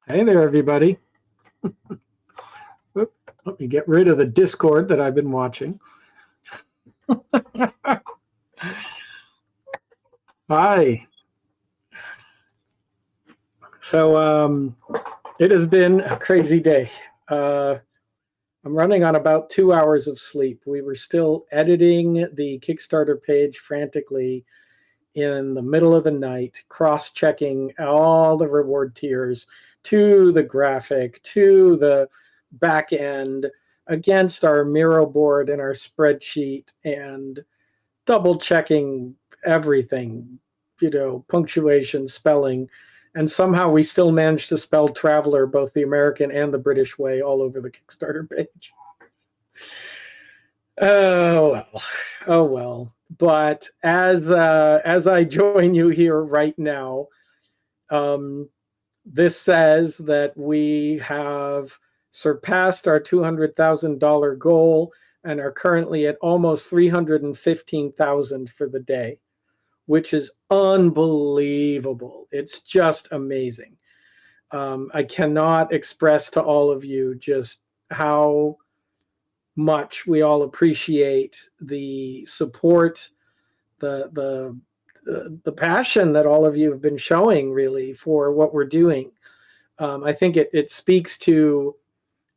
Hey there, everybody. Oop, let me get rid of the Discord that I've been watching. Hi. So it has been a crazy day. I'm running on about 2 hours of sleep. We were still editing the Kickstarter page frantically in the middle of the night, cross-checking all the reward tiers to the graphic, to the back end, against our Miro board and our spreadsheet, and double checking everything, punctuation, spelling, and somehow we still managed to spell traveler both the American and the British way all over the Kickstarter page. Oh well, oh well. But as I join you here right now, um, this says that we have surpassed our $200,000 goal and are currently at almost 315,000 for the day, which is unbelievable. It's just amazing. I cannot express to all of you just how much we all appreciate the support, the the passion that all of you have been showing really for what we're doing. I think it speaks to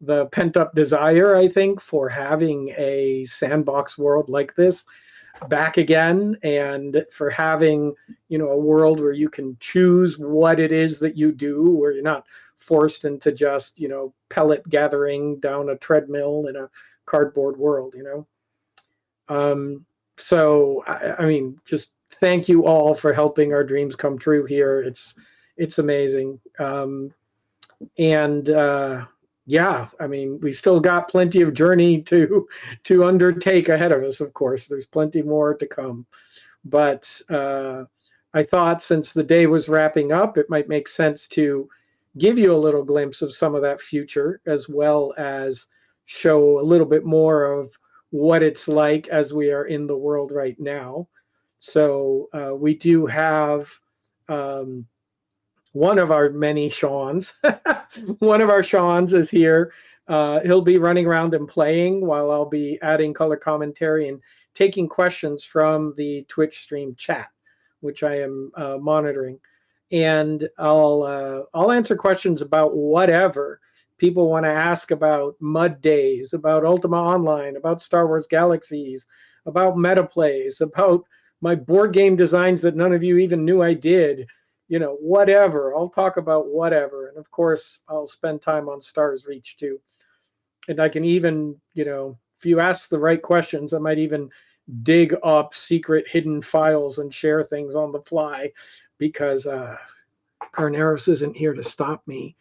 the pent up desire, I think, for having a sandbox world like this back again, and for having a world where you can choose what it is that you do, where you're not forced into just pellet gathering down a treadmill in a cardboard world. So I mean, just thank you all for helping our dreams come true here. It's amazing. And yeah, I mean, we still got plenty of journey to undertake ahead of us. Of course, there's plenty more to come. But I thought since the day was wrapping up, it might make sense to give you a little glimpse of some of that future, as well as show a little bit more of what it's like as we are in the world right now. So we do have one of our many Seans. One of our Seans is here. He'll be running around and playing while I'll be adding color commentary and taking questions from the Twitch stream chat, which I am monitoring. And I'll answer questions about whatever people want to ask about Mud Days, about Ultima Online, about Star Wars Galaxies, about meta plays, about my board game designs that none of you even knew I did. Whatever. I'll talk about whatever. And of course, I'll spend time on Star's Reach too. And I can even, if you ask the right questions, I might even dig up secret hidden files and share things on the fly because Carneros isn't here to stop me.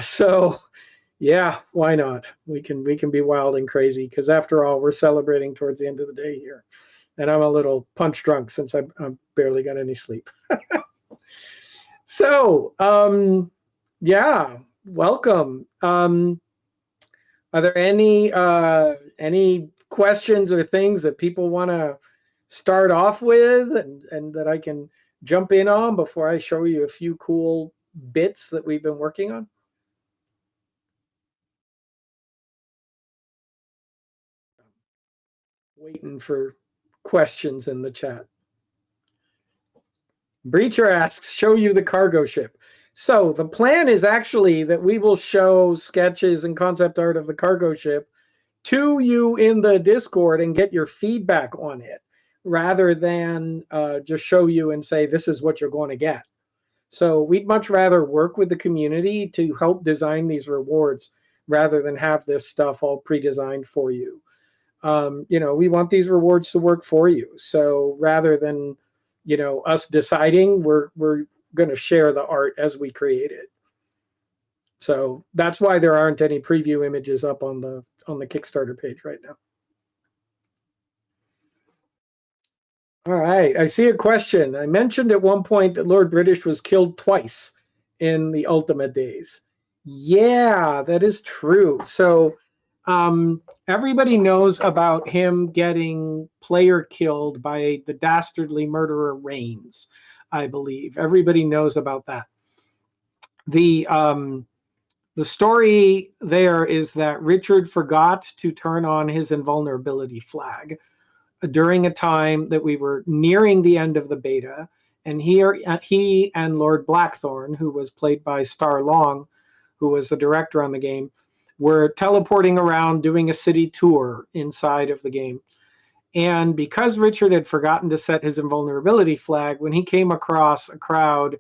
So yeah, why not? We can be wild and crazy because after all, we're celebrating towards the end of the day here. And I'm a little punch drunk since I barely got any sleep. So, yeah, welcome. Are there any questions or things that people want to start off with, and that I can jump in on before I show you a few cool bits that we've been working on? Waiting for questions in the chat. Breacher asks, show you the cargo ship. So the plan is actually that we will show sketches and concept art of the cargo ship to you in the Discord and get your feedback on it, rather than just show you and say, this is what you're going to get. So we'd much rather work with the community to help design these rewards rather than have this stuff all pre-designed for you. We want these rewards to work for you. So rather than us deciding, we're going to share the art as we create it. So that's why there aren't any preview images up on the Kickstarter page right now. All right, I see a question. I mentioned at one point that Lord British was killed twice in the Ultima days. Yeah, that is true. So everybody knows about him getting player killed by the dastardly murderer Reigns, I believe. Everybody knows about that. The story there is that Richard forgot to turn on his invulnerability flag during a time that we were nearing the end of the beta, and he and Lord Blackthorn, who was played by Star Long, who was the director on the game, were teleporting around doing a city tour inside of the game. And because Richard had forgotten to set his invulnerability flag, when he came across a crowd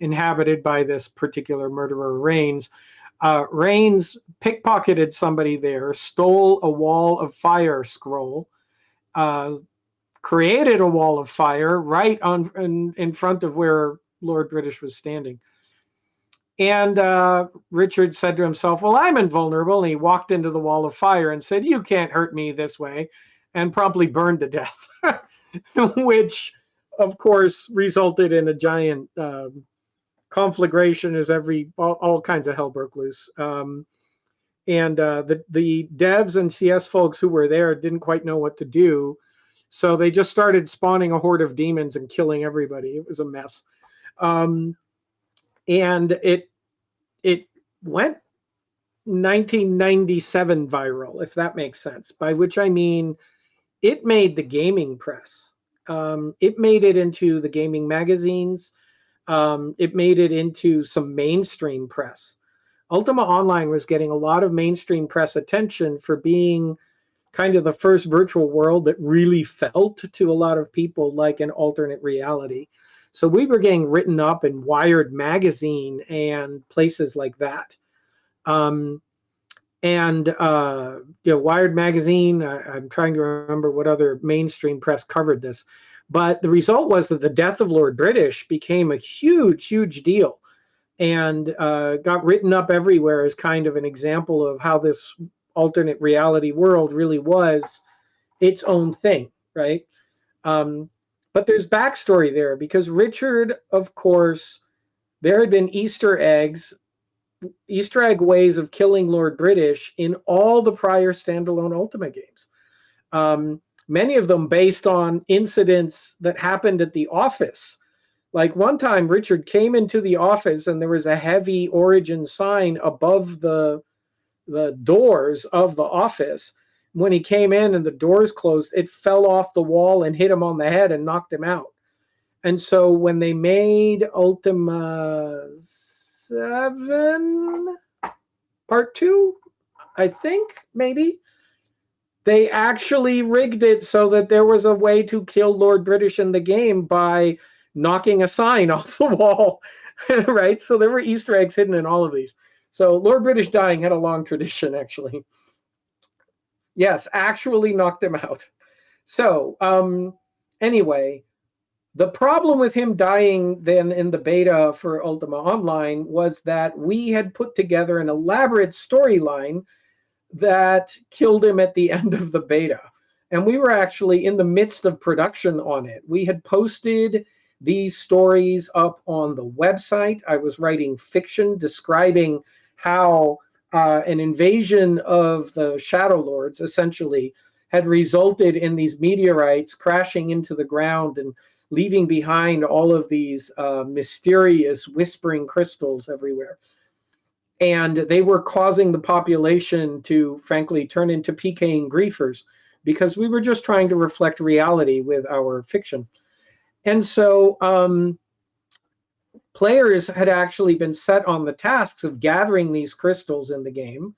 inhabited by this particular murderer, Rains, Rains pickpocketed somebody there, stole a wall of fire scroll, created a wall of fire right in front of where Lord British was standing. And Richard said to himself, well, I'm invulnerable. And he walked into the wall of fire and said, you can't hurt me this way, and promptly burned to death, which, of course, resulted in a giant conflagration as all kinds of hell broke loose. And the devs and CS folks who were there didn't quite know what to do. So they just started spawning a horde of demons and killing everybody. It was a mess. And it went 1997 viral, if that makes sense, by which I mean it made the gaming press. It made it into the gaming magazines. It made it into some mainstream press. Ultima Online was getting a lot of mainstream press attention for being kind of the first virtual world that really felt to a lot of people like an alternate reality. So we were getting written up in Wired magazine and places like that. Wired magazine, I'm trying to remember what other mainstream press covered this. But the result was that the death of Lord British became a huge, huge deal, and got written up everywhere as kind of an example of how this alternate reality world really was its own thing, right? But there's backstory there, because Richard, of course, there had been Easter egg ways of killing Lord British in all the prior standalone Ultima games. Many of them based on incidents that happened at the office. Like one time, Richard came into the office and there was a heavy Origin sign above the doors of the office. When he came in and the doors closed, it fell off the wall and hit him on the head and knocked him out. And so when they made Ultima 7 Part 2, I think, maybe, they actually rigged it so that there was a way to kill Lord British in the game by knocking a sign off the wall, right? So there were Easter eggs hidden in all of these. So Lord British dying had a long tradition, actually. Yes, actually knocked him out. So anyway, the problem with him dying then in the beta for Ultima Online was that we had put together an elaborate storyline that killed him at the end of the beta. And we were actually in the midst of production on it. We had posted these stories up on the website. I was writing fiction describing how an invasion of the Shadow Lords essentially had resulted in these meteorites crashing into the ground and leaving behind all of these mysterious whispering crystals everywhere. And they were causing the population to, frankly, turn into PKing griefers, because we were just trying to reflect reality with our fiction. And so players had actually been set on the tasks of gathering these crystals in the game.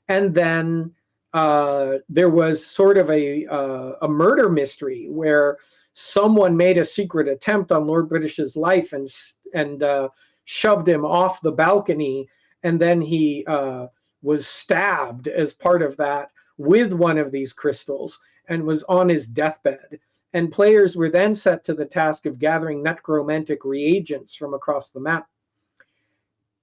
And then there was sort of a murder mystery where someone made a secret attempt on Lord British's life and shoved him off the balcony. And then he was stabbed as part of that with one of these crystals and was on his deathbed. And players were then set to the task of gathering necromantic reagents from across the map.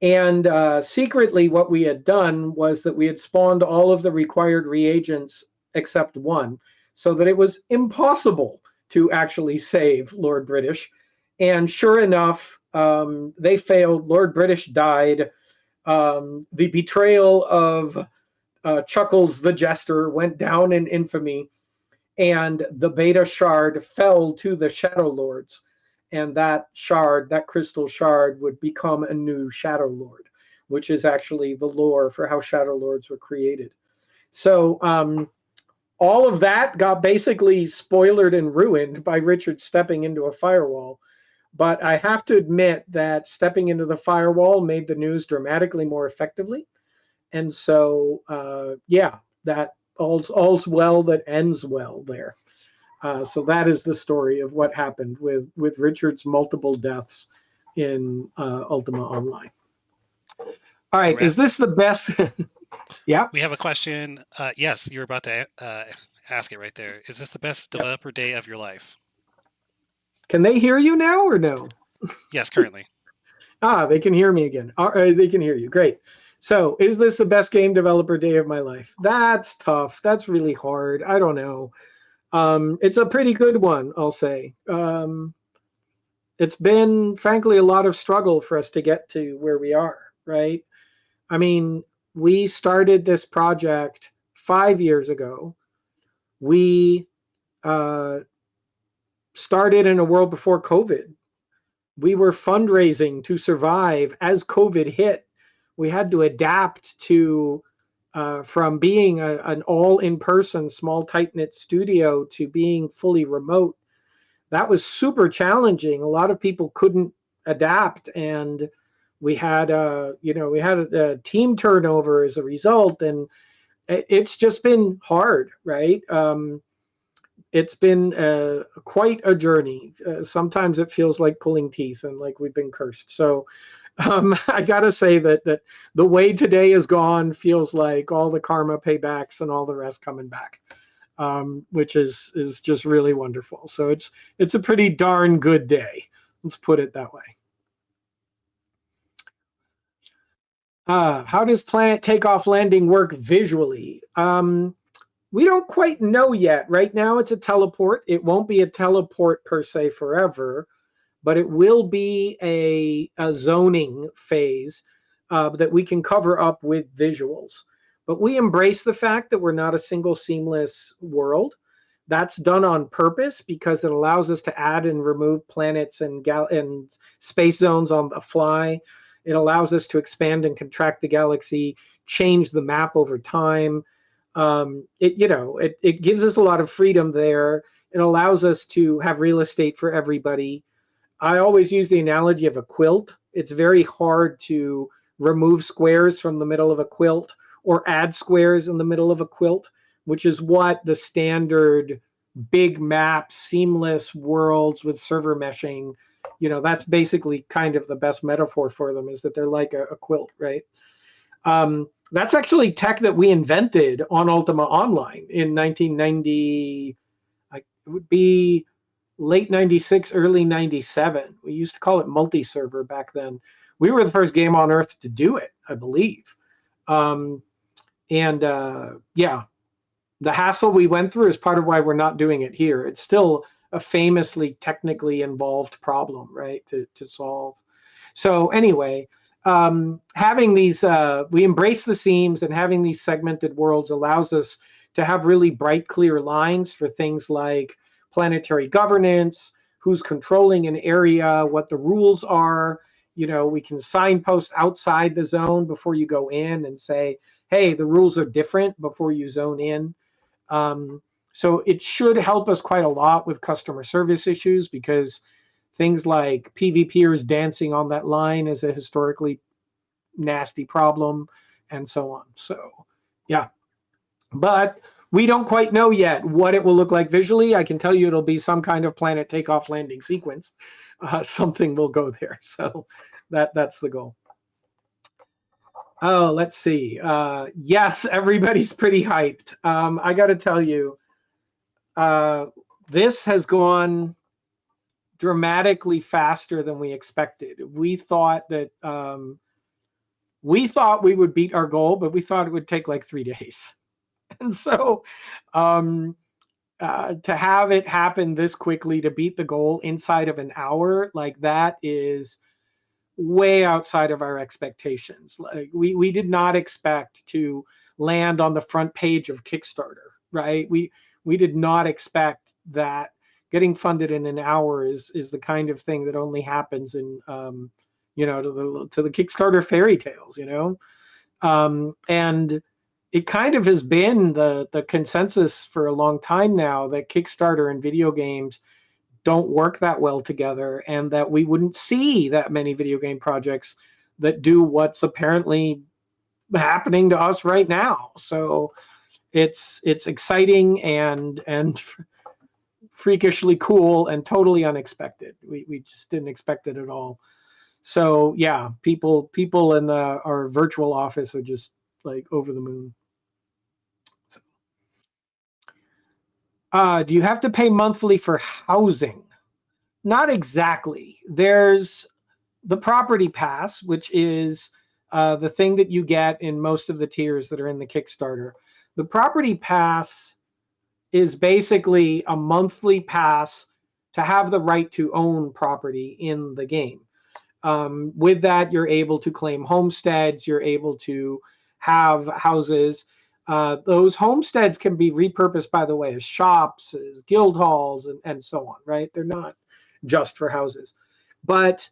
And secretly, what we had done was that we had spawned all of the required reagents except one, so that it was impossible to actually save Lord British. And sure enough, they failed. Lord British died. The betrayal of Chuckles the Jester went down in infamy, and the beta shard fell to the Shadow Lords. and that shard, that crystal shard, would become a new Shadow Lord, which is actually the lore for how Shadow Lords were created. So all of that got basically spoilered and ruined by Richard stepping into a firewall. But I have to admit that stepping into the firewall made the news dramatically more effectively. And so, yeah, that all's well that ends well there. So that is the story of what happened with Richard's multiple deaths in Ultima Online. All right, is this the best? Yeah. We have a question. Yes, you were about to ask it right there. Is this the best developer day of your life? Can they hear you now or no? Yes, currently. They can hear me again. They can hear you. Great. So, is this the best game developer day of my life? That's tough. That's really hard. I don't know. It's a pretty good one, I'll say. It's been, frankly, a lot of struggle for us to get to where we are, right? I mean, we started this project 5 years ago. We started in a world before COVID. We were fundraising to survive as COVID hit. We had to adapt to from being an all in person, small, tight knit studio to being fully remote. That was super challenging. A lot of people couldn't adapt, and we had a team turnover as a result, and it's just been hard, right? It's been quite a journey. Sometimes it feels like pulling teeth and like we've been cursed. So I gotta say that the way today is gone feels like all the karma paybacks and all the rest coming back, which is just really wonderful. So it's a pretty darn good day. Let's put it that way. How does Planet Takeoff Landing work visually? We don't quite know yet. Right now, it's a teleport. It won't be a teleport per se forever, but it will be a zoning phase that we can cover up with visuals. But we embrace the fact that we're not a single seamless world. That's done on purpose because it allows us to add and remove planets and space zones on the fly. It allows us to expand and contract the galaxy, change the map over time. It gives us a lot of freedom there. It allows us to have real estate for everybody. I always use the analogy of a quilt. It's very hard to remove squares from the middle of a quilt or add squares in the middle of a quilt, which is what the standard big map, seamless worlds with server meshing, that's basically kind of the best metaphor for them, is that they're like a quilt, right? That's actually tech that we invented on Ultima Online in 1990. It would be late 96, early 97. We used to call it multi-server back then. We were the first game on Earth to do it, I believe. Yeah, the hassle we went through is part of why we're not doing it here. It's still a famously technically involved problem, right, to solve. So anyway, having these, we embrace the seams, and having these segmented worlds allows us to have really bright, clear lines for things like planetary governance, who's controlling an area, what the rules are. We can signpost outside the zone before you go in and say, hey, the rules are different before you zone in. So it should help us quite a lot with customer service issues, because things like PvPers dancing on that line is a historically nasty problem, and so on. So, yeah. But we don't quite know yet what it will look like visually. I can tell you it'll be some kind of planet takeoff landing sequence. Something will go there. So that's the goal. Oh, let's see. Yes, everybody's pretty hyped. I got to tell you, this has gone dramatically faster than we expected. We thought we would beat our goal, but we thought it would take like 3 days. And so to have it happen this quickly, to beat the goal inside of an hour, like that is way outside of our expectations. Like we did not expect to land on the front page of Kickstarter, right? We did not expect that getting funded in an hour is the kind of thing that only happens in to the Kickstarter fairy tales, and it kind of has been the consensus for a long time now that Kickstarter and video games don't work that well together, and that we wouldn't see that many video game projects that do what's apparently happening to us right now. So it's exciting and freakishly cool and totally unexpected. We just didn't expect it at all. So yeah, people in our virtual office are just like over the moon. So, do you have to pay monthly for housing? Not exactly. There's the property pass, which is the thing that you get in most of the tiers that are in the Kickstarter. The property pass is basically a monthly pass to have the right to own property in the game. With that, you're able to claim homesteads, you're able to have houses. Those homesteads can be repurposed, by the way, as shops, as guild halls, and so on, right? They're not just for houses. But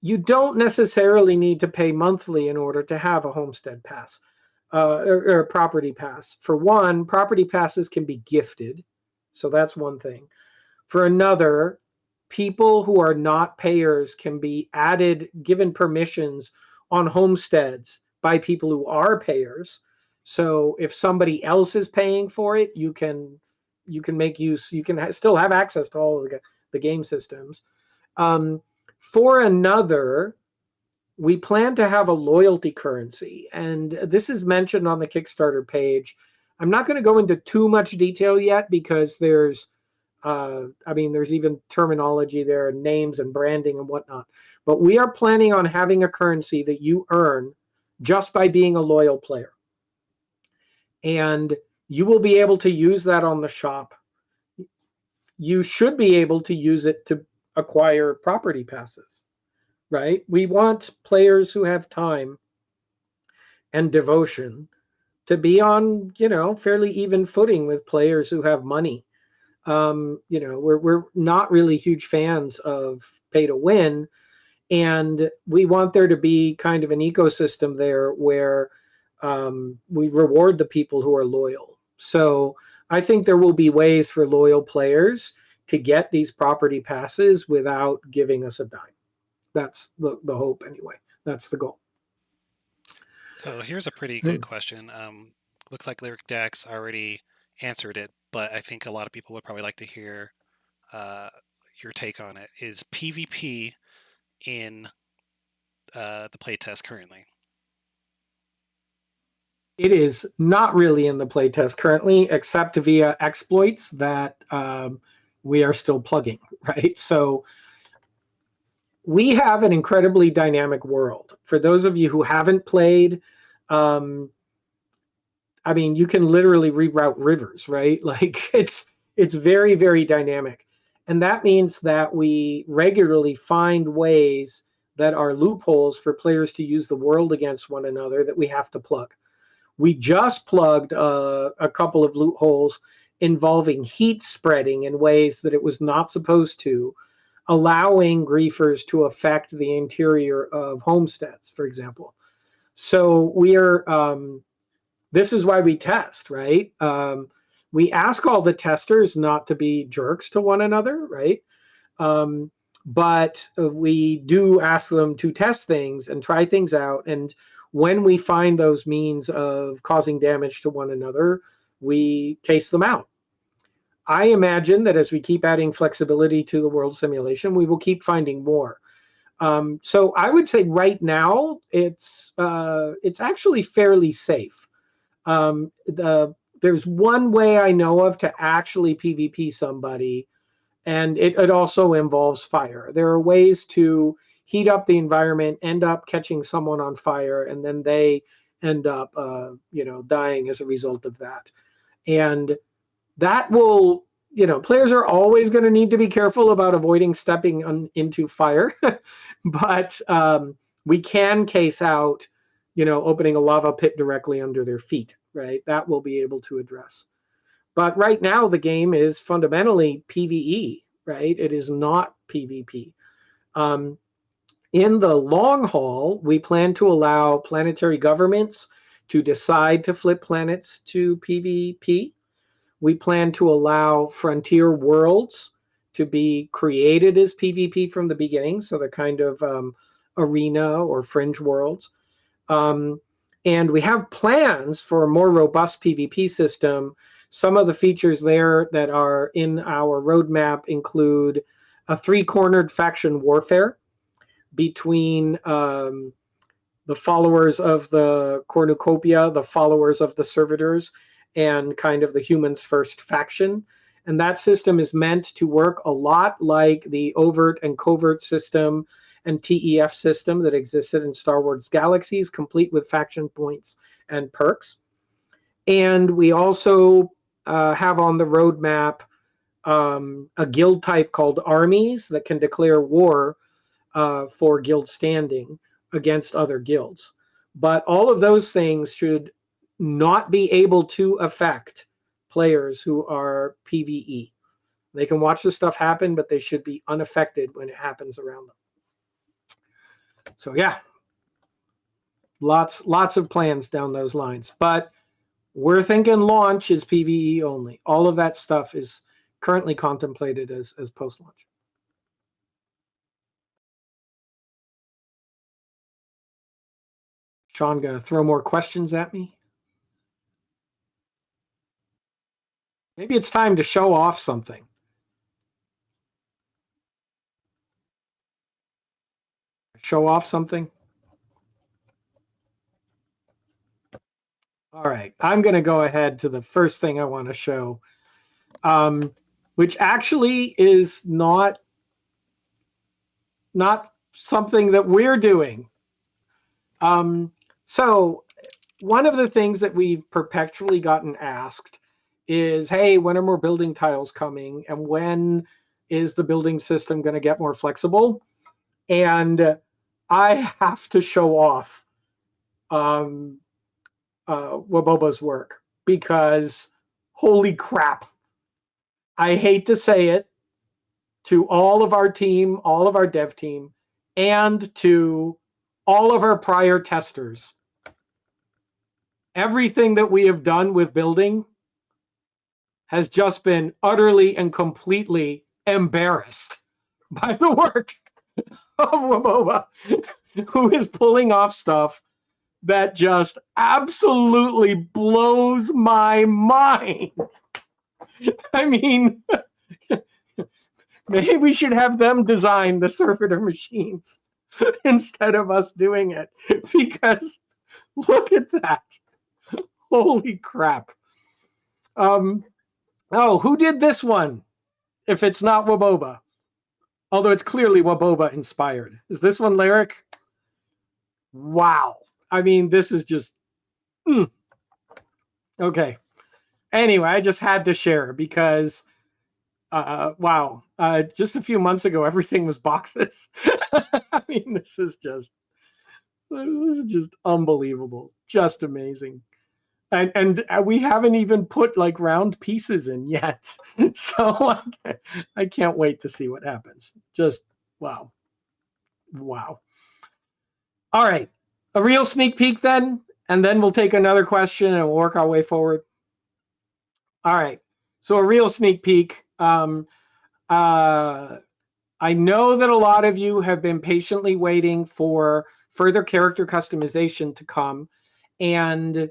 you don't necessarily need to pay monthly in order to have a homestead pass or a property pass. For one, property passes can be gifted. So that's one thing. For another, people who are not payers can be given permissions on homesteads by people who are payers. So if somebody else is paying for it, you can make use, you can still have access to all of the game systems. For another, we plan to have a loyalty currency, and this is mentioned on the Kickstarter page. I'm not going to go into too much detail yet because there's even terminology there, names and branding and whatnot. But we are planning on having a currency that you earn just by being a loyal player. And you will be able to use that on the shop. You should be able to use it to acquire property passes, right? We want players who have time and devotion to be on, fairly even footing with players who have money. We're not really huge fans of pay to win, and we want there to be kind of an ecosystem there where we reward the people who are loyal. So I think there will be ways for loyal players to get these property passes without giving us a dime. That's the hope anyway. That's the goal. So here's a pretty good question. Looks like Lyric Dax already answered it, but I think a lot of people would probably like to hear your take on it. Is PvP in the playtest currently? It is not really in the playtest currently, except via exploits that we are still plugging, right? So we have an incredibly dynamic world. For those of you who haven't played, you can literally reroute rivers, right? Like it's very, very dynamic. And that means that we regularly find ways that are loopholes for players to use the world against one another that we have to plug. We just plugged a couple of loopholes involving heat spreading in ways that it was not supposed to, allowing griefers to affect the interior of homesteads, for example. So this is why we test, right? We ask all the testers not to be jerks to one another, right? But we do ask them to test things and try things out. And when we find those means of causing damage to one another, we case them out. I imagine that as we keep adding flexibility to the world simulation, we will keep finding more. So I would say right now it's actually fairly safe. There's one way I know of to actually PvP somebody, and it also involves fire. There are ways to heat up the environment, end up catching someone on fire, and then they end up dying as a result of that. And that will, players are always going to need to be careful about avoiding stepping into fire, but we can case out, opening a lava pit directly under their feet, right? That we'll be able to address. But right now, the game is fundamentally PvE, right? It is not PvP. In the long haul, we plan to allow planetary governments to decide to flip planets to PvP. We plan to allow frontier worlds to be created as PvP from the beginning, so the kind of arena or fringe worlds. And we have plans for a more robust PvP system. Some of the features there that are in our roadmap include a three-cornered faction warfare between the followers of the cornucopia, the followers of the servitors, and kind of the humans first faction. And that system is meant to work a lot like the overt and covert system and TEF system that existed in Star Wars Galaxies, complete with faction points and perks. And we also have on the roadmap a guild type called armies that can declare war for guild standing against other guilds. But all of those things should not be able to affect players who are PvE. They can watch this stuff happen, but they should be unaffected when it happens around them. So yeah, lots of plans down those lines. But we're thinking launch is PvE only. All of that stuff is currently contemplated as post-launch. Sean, gonna throw more questions at me? Maybe it's time to show off something. Show off something? All right, I'm going to go ahead to the first thing I want to show, which actually is not something that we're doing. So one of the things that we've perpetually gotten asked is, hey, when are more building tiles coming? And when is the building system going to get more flexible? And I have to show off Waboba's work, because holy crap, I hate to say it to all of our team, all of our dev team, and to all of our prior testers. Everything that we have done with building has just been utterly and completely embarrassed by the work of Waboba, who is pulling off stuff that just absolutely blows my mind. I mean, maybe we should have them design the servitor machines instead of us doing it, because look at that. Holy crap. Oh, who did this one? If it's not Waboba. Although it's clearly Waboba inspired. Is this one Lyric? Wow. I mean, this is just... Okay. Anyway, I just had to share because... wow. Just a few months ago, everything was boxes. I mean, this is just unbelievable. Just amazing. And we haven't even put like round pieces in yet. So I can't wait to see what happens. Just wow. Wow. All right. A real sneak peek then, and then we'll take another question and we'll work our way forward. All right. So a real sneak peek. I know that a lot of you have been patiently waiting for further character customization to come, and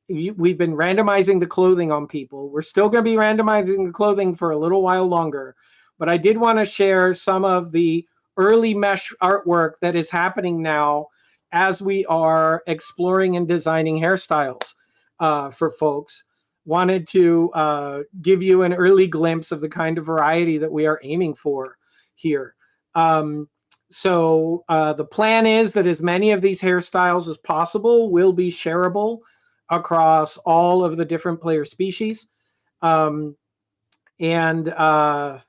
we've been randomizing the clothing on people. We're still going to be randomizing the clothing for a little while longer, but I did want to share some of the early mesh artwork that is happening now as we are exploring and designing hairstyles for folks. Wanted to give you an early glimpse of the kind of variety that we are aiming for here. So the plan is that as many of these hairstyles as possible will be shareable across all of the different player species. Yeah, I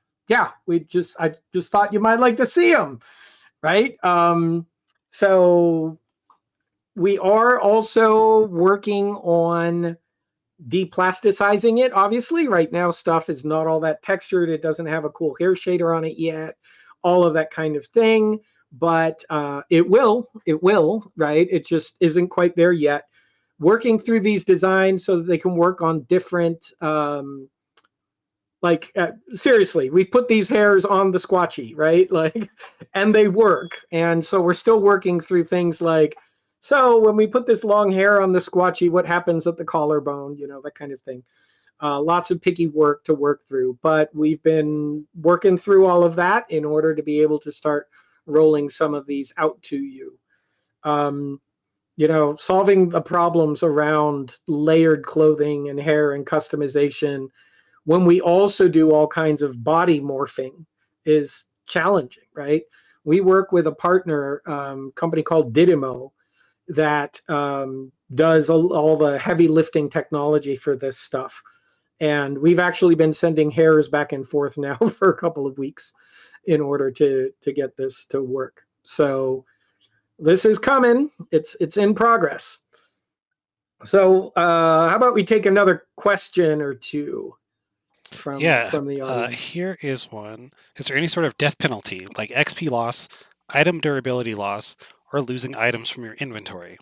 just thought you might like to see them, right? So we are also working on deplasticizing it. Obviously, right now stuff is not all that textured. It doesn't have a cool hair shader on it yet. All of that kind of thing, but it will. It will, right? It just isn't quite there yet. Working through these designs so that they can work on different. Seriously, we put these hairs on the Squatchy, right? Like, and they work. And so we're still working through things like, so when we put this long hair on the Squatchy, what happens at the collarbone? You know, that kind of thing. Lots of picky work to work through, but we've been working through all of that in order to be able to start rolling some of these out to you. You know, solving the problems around layered clothing and hair and customization when we also do all kinds of body morphing is challenging, right? We work with a partner company called Didimo that does all the heavy lifting technology for this stuff. And we've actually been sending hairs back and forth now for a couple of weeks in order to get this to work. So this is coming. It's in progress. So how about we take another question or two from the audience? Here is one. Is there any sort of death penalty, like XP loss, item durability loss, or losing items from your inventory?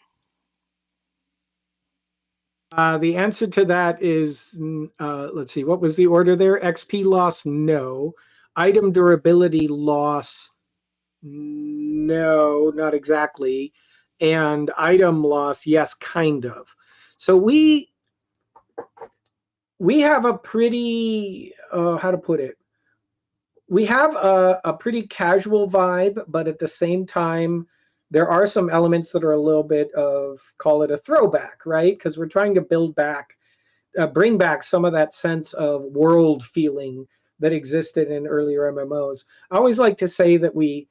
The answer to that is, let's see, what was the order there? XP loss, no. Item durability loss, no, not exactly. And item loss, yes, kind of. So we have a pretty, how to put it? We have a pretty casual vibe, but at the same time, there are some elements that are a little bit of, call it a throwback, right? Because we're trying to build back, bring back some of that sense of world feeling that existed in earlier MMOs. I always like to say that we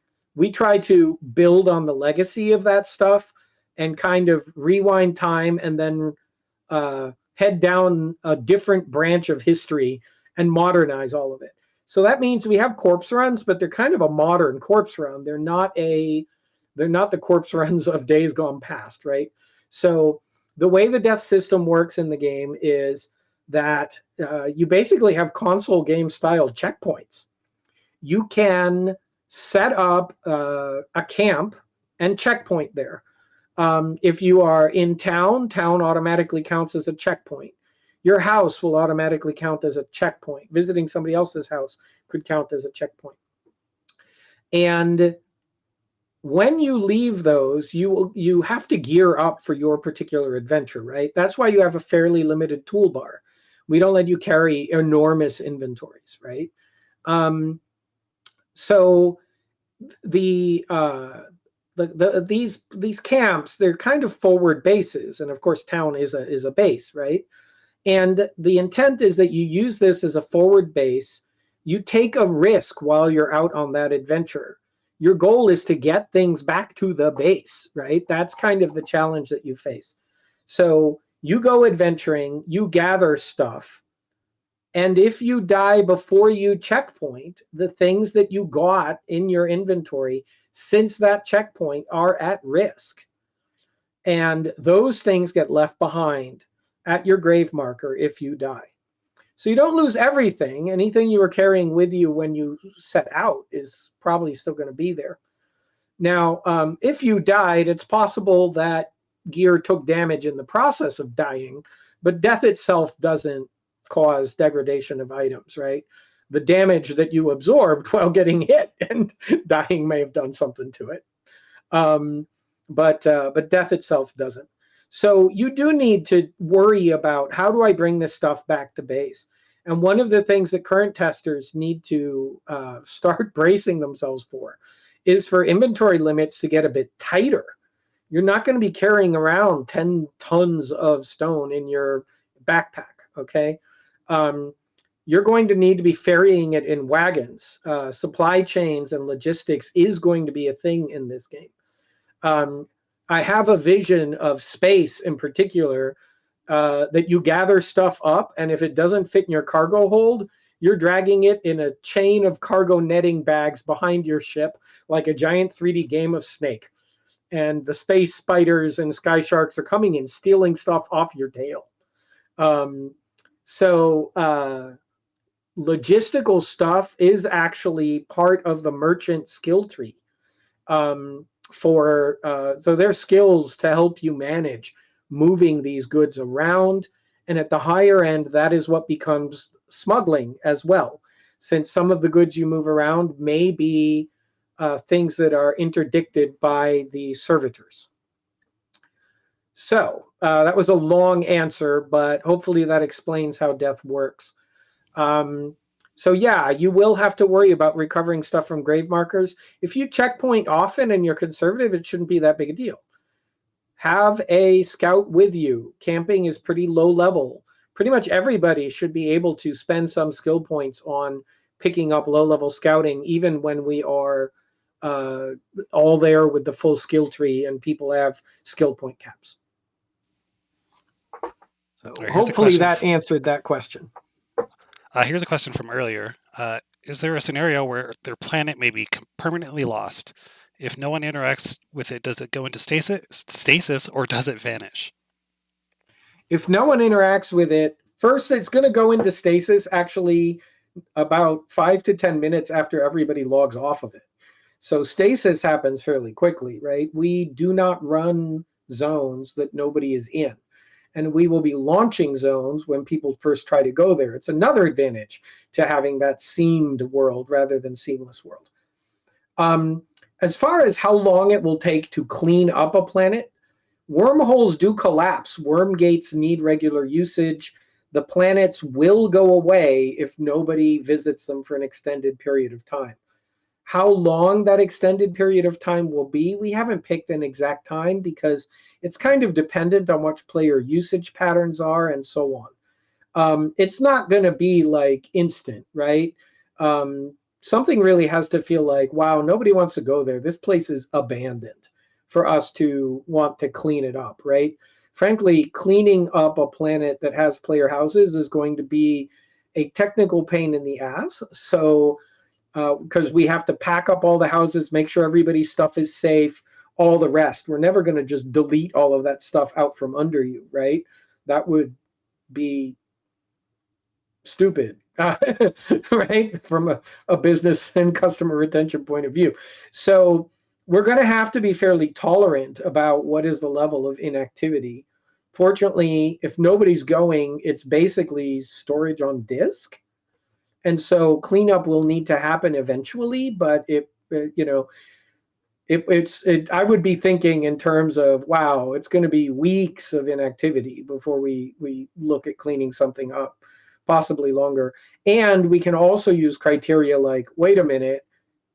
try to build on the legacy of that stuff and kind of rewind time and then head down a different branch of history and modernize all of it. So that means we have corpse runs, but they're kind of a modern corpse run. They're not the corpse runs of days gone past, right? So the way the death system works in the game is that you basically have console game style checkpoints. You can set up a camp and checkpoint there. If you are in town, town automatically counts as a checkpoint. Your house will automatically count as a checkpoint. Visiting somebody else's house could count as a checkpoint. And when you leave those, you have to gear up for your particular adventure, right? That's why you have a fairly limited toolbar. We don't let you carry enormous inventories, right? So these camps, they're kind of forward bases, and of course, town is a base, right? And the intent is that you use this as a forward base. You take a risk while you're out on that adventure. Your goal is to get things back to the base, right? That's kind of the challenge that you face. So you go adventuring, you gather stuff, and if you die before you checkpoint, the things that you got in your inventory since that checkpoint are at risk. And those things get left behind at your grave marker if you die. So you don't lose everything. Anything you were carrying with you when you set out is probably still going to be there. Now, if you died, it's possible that gear took damage in the process of dying, but death itself doesn't cause degradation of items, right? The damage that you absorbed while getting hit and dying may have done something to it. But death itself doesn't. So you do need to worry about, how do I bring this stuff back to base? And one of the things that current testers need to start bracing themselves for is for inventory limits to get a bit tighter. You're not going to be carrying around 10 tons of stone in your backpack, okay? You're going to need to be ferrying it in wagons. Supply chains and logistics is going to be a thing in this game. I have a vision of space in particular that you gather stuff up, and if it doesn't fit in your cargo hold, you're dragging it in a chain of cargo netting bags behind your ship like a giant 3D game of Snake. And the space spiders and sky sharks are coming in, stealing stuff off your tail. So logistical stuff is actually part of the merchant skill tree. So there's skills to help you manage moving these goods around, and at the higher end, that is what becomes smuggling as well, since some of the goods you move around may be things that are interdicted by the servitors. So that was a long answer, but hopefully that explains how death works. So yeah, you will have to worry about recovering stuff from grave markers. If you checkpoint often and you're conservative, it shouldn't be that big a deal. Have a scout with you. Camping is pretty low level. Pretty much everybody should be able to spend some skill points on picking up low level scouting, even when we are all there with the full skill tree and people have skill point caps. So All right, hopefully that answered that question. Here's a question from earlier. Is there a scenario where their planet may be permanently lost? If no one interacts with it, does it go into stasis or does it vanish? If no one interacts with it, first it's going to go into stasis actually about 5 to 10 minutes after everybody logs off of it. So stasis happens fairly quickly, right? We do not run zones that nobody is in. And we will be launching zones when people first try to go there. It's another advantage to having that seamed world rather than seamless world. As far as how long it will take to clean up a planet, wormholes do collapse. Worm gates need regular usage. The planets will go away if nobody visits them for an extended period of time. How long that extended period of time will be, we haven't picked an exact time because it's kind of dependent on what player usage patterns are and so on. It's not going to be like instant, right? Something really has to feel like, wow, nobody wants to go there. This place is abandoned for us to want to clean it up, right? Frankly, cleaning up a planet that has player houses is going to be a technical pain in the ass. So because we have to pack up all the houses, make sure everybody's stuff is safe, all the rest. We're never going to just delete all of that stuff out from under you, right? That would be stupid, right? From a business and customer retention point of view. So we're going to have to be fairly tolerant about what is the level of inactivity. Fortunately, if nobody's going, it's basically storage on disk. And so cleanup will need to happen eventually, but I would be thinking in terms of, wow, it's going to be weeks of inactivity before we look at cleaning something up, possibly longer. And we can also use criteria like, wait a minute,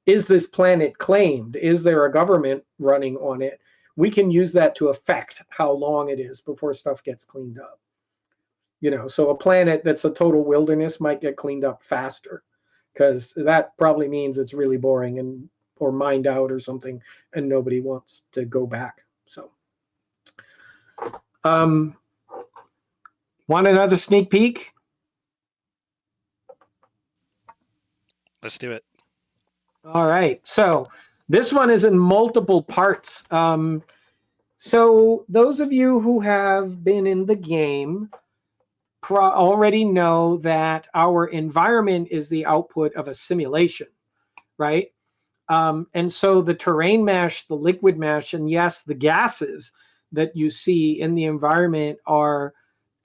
is this planet claimed? Is there a government running on it? We can use that to affect how long it is before stuff gets cleaned up. So a planet that's a total wilderness might get cleaned up faster because that probably means it's really boring or mined out or something and nobody wants to go back. So want another sneak peek? Let's do it. All right. So this one is in multiple parts. So those of you who have been in the game already know that our environment is the output of a simulation, right? And so the terrain mesh, the liquid mesh, and yes, the gases that you see in the environment are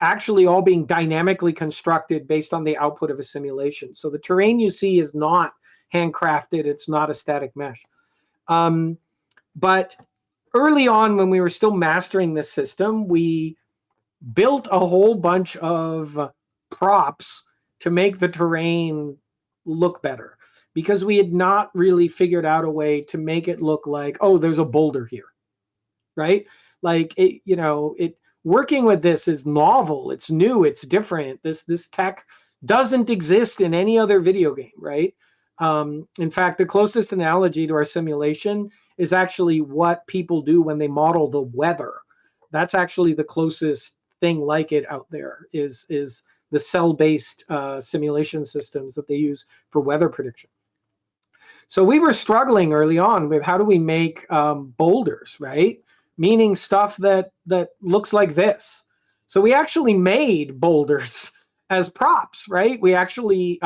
actually all being dynamically constructed based on the output of a simulation. So the terrain you see is not handcrafted. It's not a static mesh. But early on, when we were still mastering this system, we built a whole bunch of props to make the terrain look better because we had not really figured out a way to make it look like, oh, there's a boulder here, right? Like working with this is novel, it's new, it's different. This tech doesn't exist in any other video game, right? In fact, the closest analogy to our simulation is actually what people do when they model the weather. That's actually the closest thing like it out there is the cell-based simulation systems that they use for weather prediction. So we were struggling early on with how do we make boulders, right? Meaning stuff that looks like this. So we actually made boulders as props, right? We actually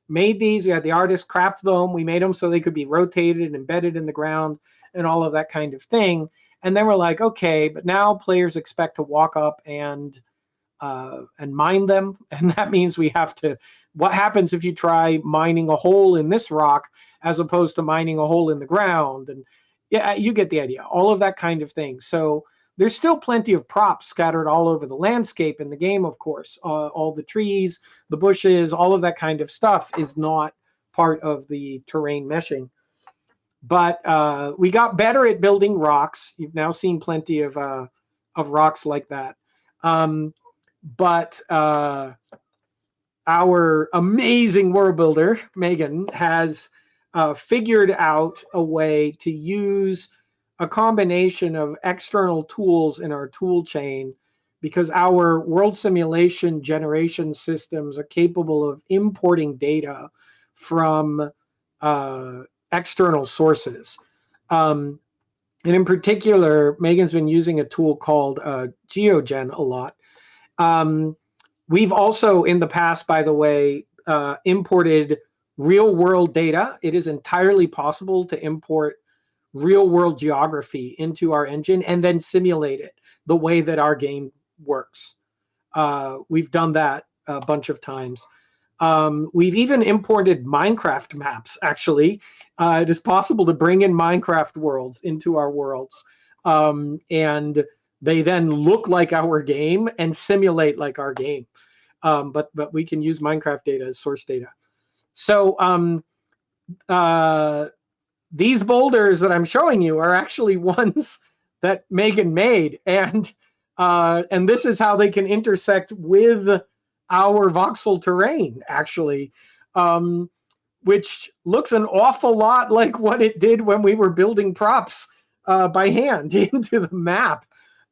made these. We had the artist craft them. We made them so they could be rotated and embedded in the ground and all of that kind of thing. And then we're like, okay, but now players expect to walk up and mine them, and that means we have to. What happens if you try mining a hole in this rock as opposed to mining a hole in the ground? And yeah, you get the idea. All of that kind of thing. So there's still plenty of props scattered all over the landscape in the game, of course. All the trees, the bushes, all of that kind of stuff is not part of the terrain meshing. But we got better at building rocks. You've now seen plenty of rocks like that. But our amazing world builder, Megan, has figured out a way to use a combination of external tools in our tool chain, because our world simulation generation systems are capable of importing data from external sources. And in particular, Megan's been using a tool called GeoGen a lot. We've also in the past, by the way, imported real world data. It is entirely possible to import real world geography into our engine and then simulate it the way that our game works. We've done that a bunch of times. We've even imported Minecraft maps, actually. It is possible to bring in Minecraft worlds into our worlds. And they then look like our game and simulate like our game. But we can use Minecraft data as source data. So these boulders that I'm showing you are actually ones that Megan made, and this is how they can intersect with our voxel terrain, actually, which looks an awful lot like what it did when we were building props by hand into the map.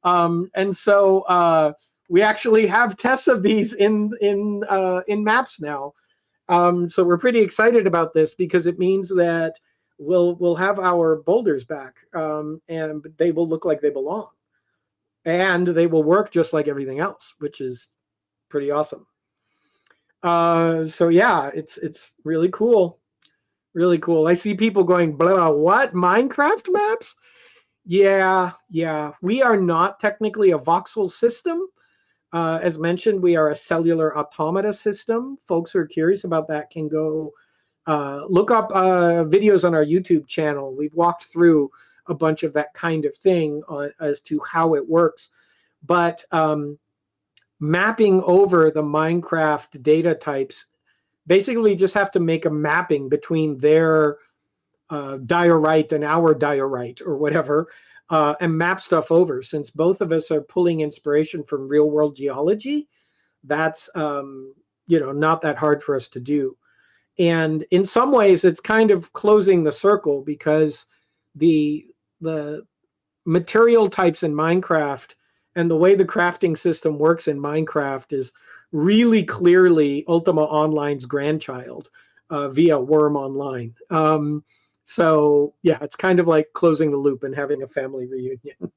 And so we actually have tests of these in maps now. So we're pretty excited about this because it means that we'll have our boulders back, and they will look like they belong, and they will work just like everything else, which is pretty awesome. So yeah, it's really cool, really cool. I see people going, blah, what, Minecraft maps? Yeah. We are not technically a voxel system. As mentioned, we are a cellular automata system. Folks who are curious about that can go look up videos on our YouTube channel. We've walked through a bunch of that kind of thing as to how it works. But mapping over the Minecraft data types, basically just have to make a mapping between their diorite and our diorite or whatever, and map stuff over. Since both of us are pulling inspiration from real world geology, that's not that hard for us to do. And in some ways, it's kind of closing the circle, because the material types in Minecraft and the way the crafting system works in Minecraft is really clearly Ultima Online's grandchild via Worm Online. So yeah, it's kind of like closing the loop and having a family reunion.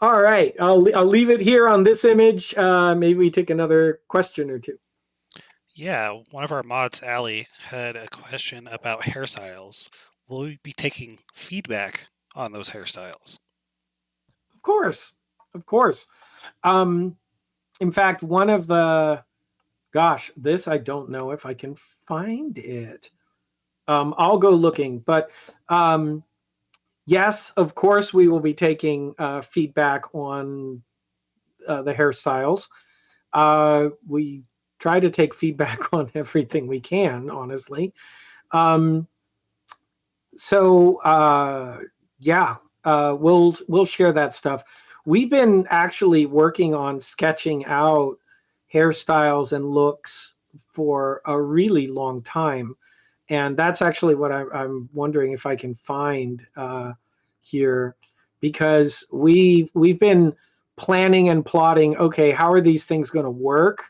All right, I'll leave it here on this image. Maybe we take another question or two. Yeah, one of our mods, Allie, had a question about hairstyles. Will we be taking feedback on those hairstyles? Of course. In fact, one of the, this I don't know if I can find it. I'll go looking, but yes, of course, we will be taking feedback on the hairstyles. We try to take feedback on everything we can, honestly. We'll share that stuff. We've been actually working on sketching out hairstyles and looks for a really long time, and that's actually what I'm wondering if I can find here, because we've been planning and plotting. Okay, how are these things going to work?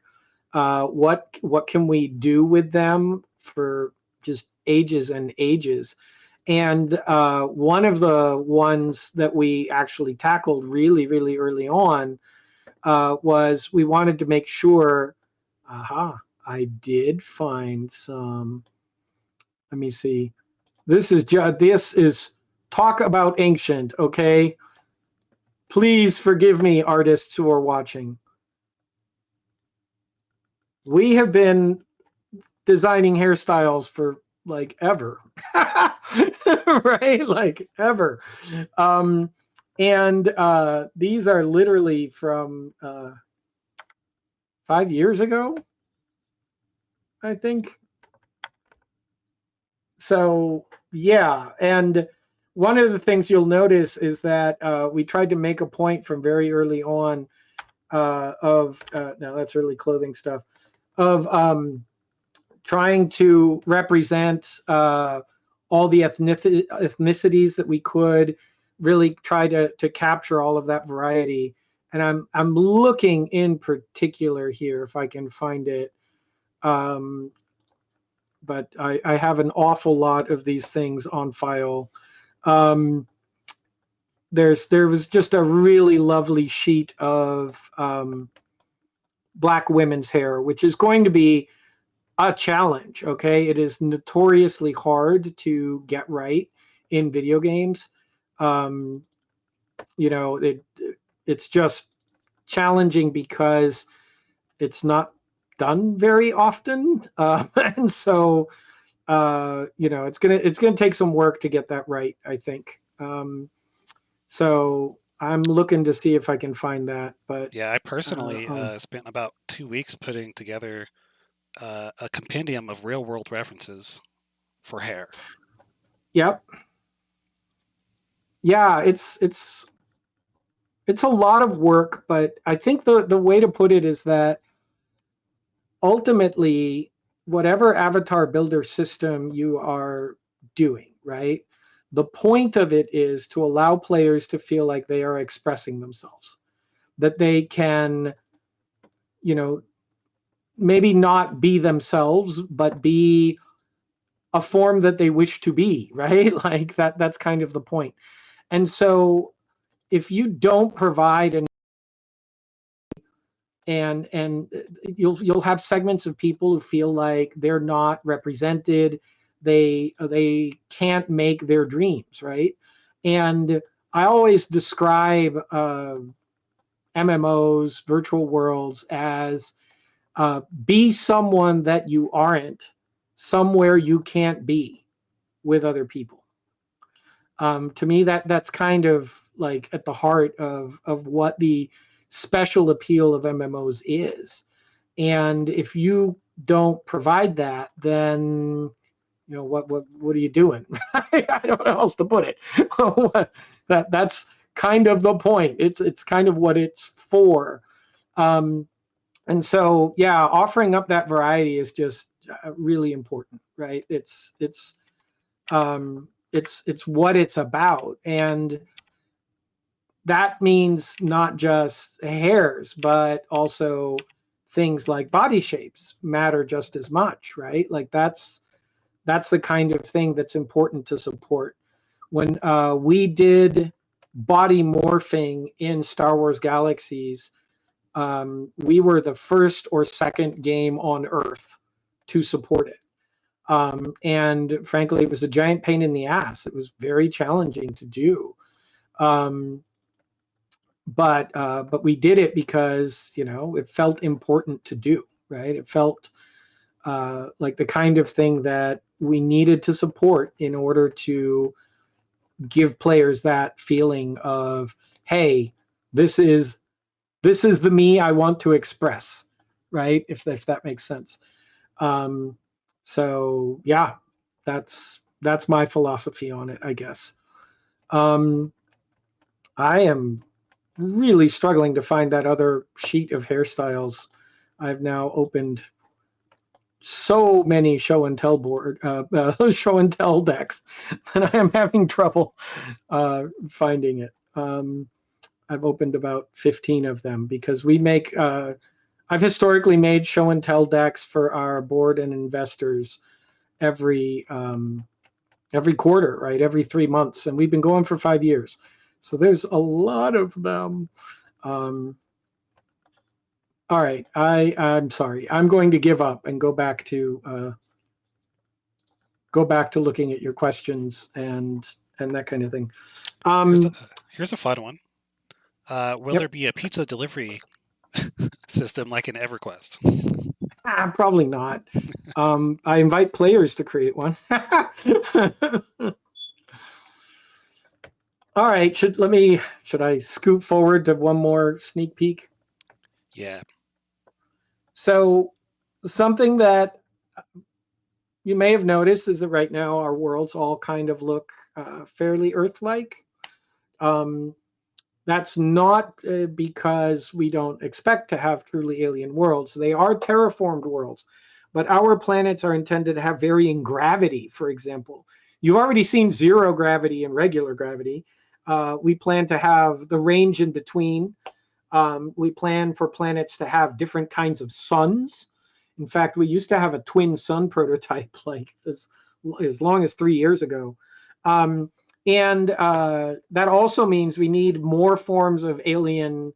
What can we do with them for just ages and ages? And one of the ones that we actually tackled really, really early on was we wanted to make sure. I did find some. Let me see. This is talk about ancient. Okay, please forgive me, artists who are watching. We have been designing hairstyles for like ever, right? Like ever. Um, and these are literally from 5 years ago, I think. So yeah, and one of the things you'll notice is that we tried to make a point from very early on of now that's early clothing stuff of trying to represent all the ethnicities that we could, really try to capture all of that variety. And I'm looking in particular here if I can find it. Um, but I have an awful lot of these things on file. Um, there was just a really lovely sheet of black women's hair, which is going to be a challenge. Okay, it is notoriously hard to get right in video games. Um, you know, it's just challenging because it's not done very often, and so you know, it's gonna take some work to get that right, I think. So I'm looking to see if I can find that, but Yeah, I personally oh, spent about 2 weeks putting together a compendium of real world references for hair. yep, yeah, it's a lot of work, but I think the way to put it is that ultimately, whatever avatar builder system you are doing, right? The point of it is to allow players to feel like they are expressing themselves, that they can, you know, maybe not be themselves, but be a form that they wish to be, right? Like that's kind of the point. And so if you don't provide and you'll have segments of people who feel like they're not represented, they can't make their dreams, right? And I always describe mmos, virtual worlds, as be someone that you aren't somewhere you can't be with other people. To me, that's kind of like at the heart of what the special appeal of mmos is. And if you don't provide that, then you know what are you doing? I don't know how else to put it. That's kind of the point. It's kind of what it's for. Um, and so yeah, offering up that variety is just really important, right? It's what it's about, and that means not just hairs, but also things like body shapes matter just as much, right? Like that's the kind of thing that's important to support. When we did body morphing in Star Wars Galaxies, we were the first or second game on Earth to support it. And frankly, it was a giant pain in the ass. It was very challenging to do. Um, but we did it because you know it felt important to do, right? It felt like the kind of thing that we needed to support in order to give players that feeling of, hey, this is this is the me I want to express, right? If that makes sense. Um, so yeah, that's my philosophy on it, I guess. Um, I am really struggling to find that other sheet of hairstyles. I've now opened so many show and tell decks that I am having trouble finding it. I've opened about 15 of them because we make. I've historically made show and tell decks for our board and investors every every quarter, right? Every 3 months, and we've been going for 5 years. So there's a lot of them. Um, All right. I'm sorry. I'm going to give up and go back to looking at your questions and that kind of thing. Here's a Um, here's a fun one. Will there yep. be a pizza delivery system like in EverQuest? Probably not. I invite players to create one. All right. Should I scoot forward to one more sneak peek? Yeah. So something that you may have noticed is that right now our worlds all kind of look fairly Earth-like. Um, that's not because we don't expect to have truly alien worlds. They are terraformed worlds, but our planets are intended to have varying gravity, for example. You've already seen zero gravity and regular gravity. We plan to have the range in between. We plan for planets to have different kinds of suns. In fact, we used to have a twin sun prototype like this as long as 3 years ago. And that also means we need more forms of alien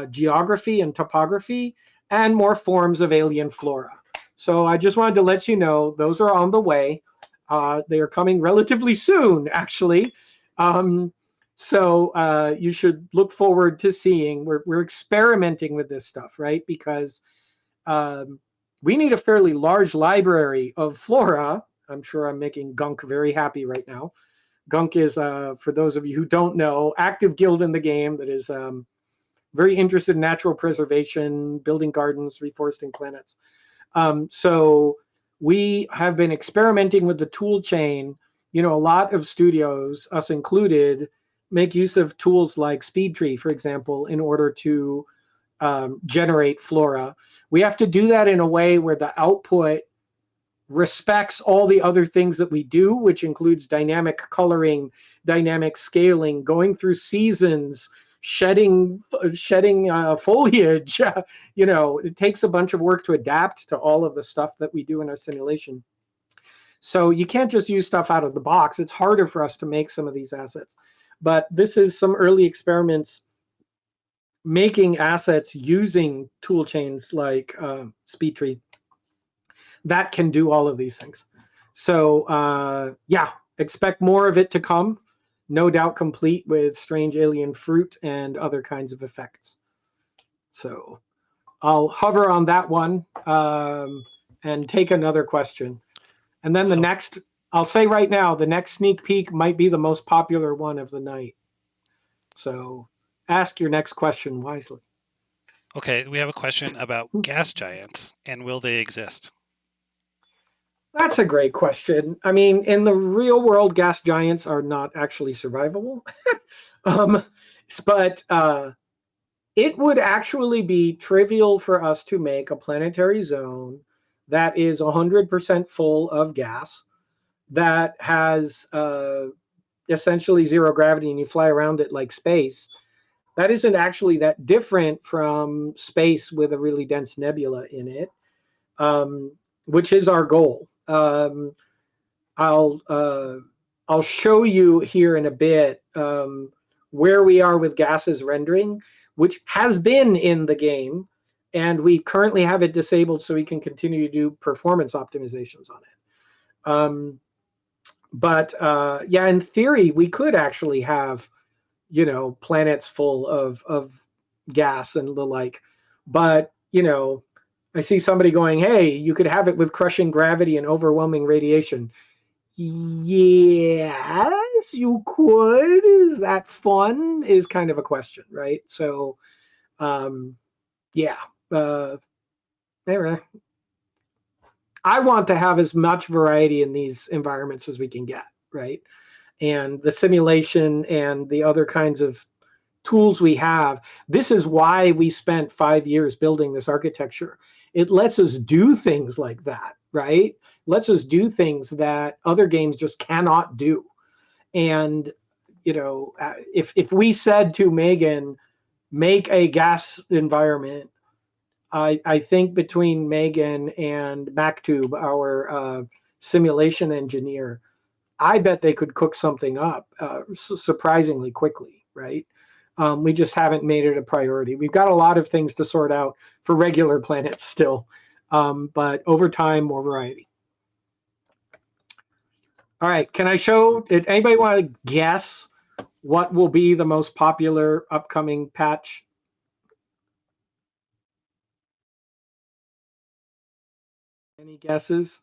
geography and topography and more forms of alien flora. So I just wanted to let you know those are on the way. They are coming relatively soon, actually. Um, so you should look forward to seeing. We're experimenting with this stuff, right? Because um, we need a fairly large library of flora. I'm sure I'm making Gunk very happy right now. Gunk is, for those of you who don't know, active guild in the game that is very interested in natural preservation, building gardens, reforesting planets. So we have been experimenting with the tool chain. You know, a lot of studios, us included, make use of tools like SpeedTree, for example, in order to generate flora. We have to do that in a way where the output respects all the other things that we do, which includes dynamic coloring, dynamic scaling, going through seasons, shedding foliage. You know, it takes a bunch of work to adapt to all of the stuff that we do in our simulation. So you can't just use stuff out of the box. It's harder for us to make some of these assets. But this is some early experiments making assets using tool chains like SpeedTree that can do all of these things. So yeah, expect more of it to come. No doubt complete with strange alien fruit and other kinds of effects. So I'll hover on that one and take another question. And then the Oh, next, I'll say right now, the next sneak peek might be the most popular one of the night. So ask your next question wisely. okay. We have a question about gas giants and will they exist? That's a great question. I mean, in the real world, gas giants are not actually survivable. um, but it would actually be trivial for us to make a planetary zone that is 100% full of gas, that has essentially zero gravity, and you fly around it like space. That isn't actually that different from space with a really dense nebula in it, um, which is our goal. I'll uh, I'll show you here in a bit where we are with gases rendering, which has been in the game, and we currently have it disabled so we can continue to do performance optimizations on it. But yeah, in theory, we could actually have planets full of gas and the like. But I see somebody going, "Hey, you could have it with crushing gravity and overwhelming radiation." Yes, you could. Is that fun? Is kind of a question, right? So, um, yeah. Uh, anyway, I want to have as much variety in these environments as we can get, right? And the simulation and the other kinds of tools we have. This is why we spent 5 years building this architecture. It lets us do things like that, right? Lets us do things that other games just cannot do. And if we said to Megan, make a gas environment, I think between Megan and Maktub, our simulation engineer, I bet they could cook something up surprisingly quickly, right? We just haven't made it a priority. We've got a lot of things to sort out for regular planets still, but over time, more variety. All right, can I show, did anybody want to guess what will be the most popular upcoming patch? Any guesses?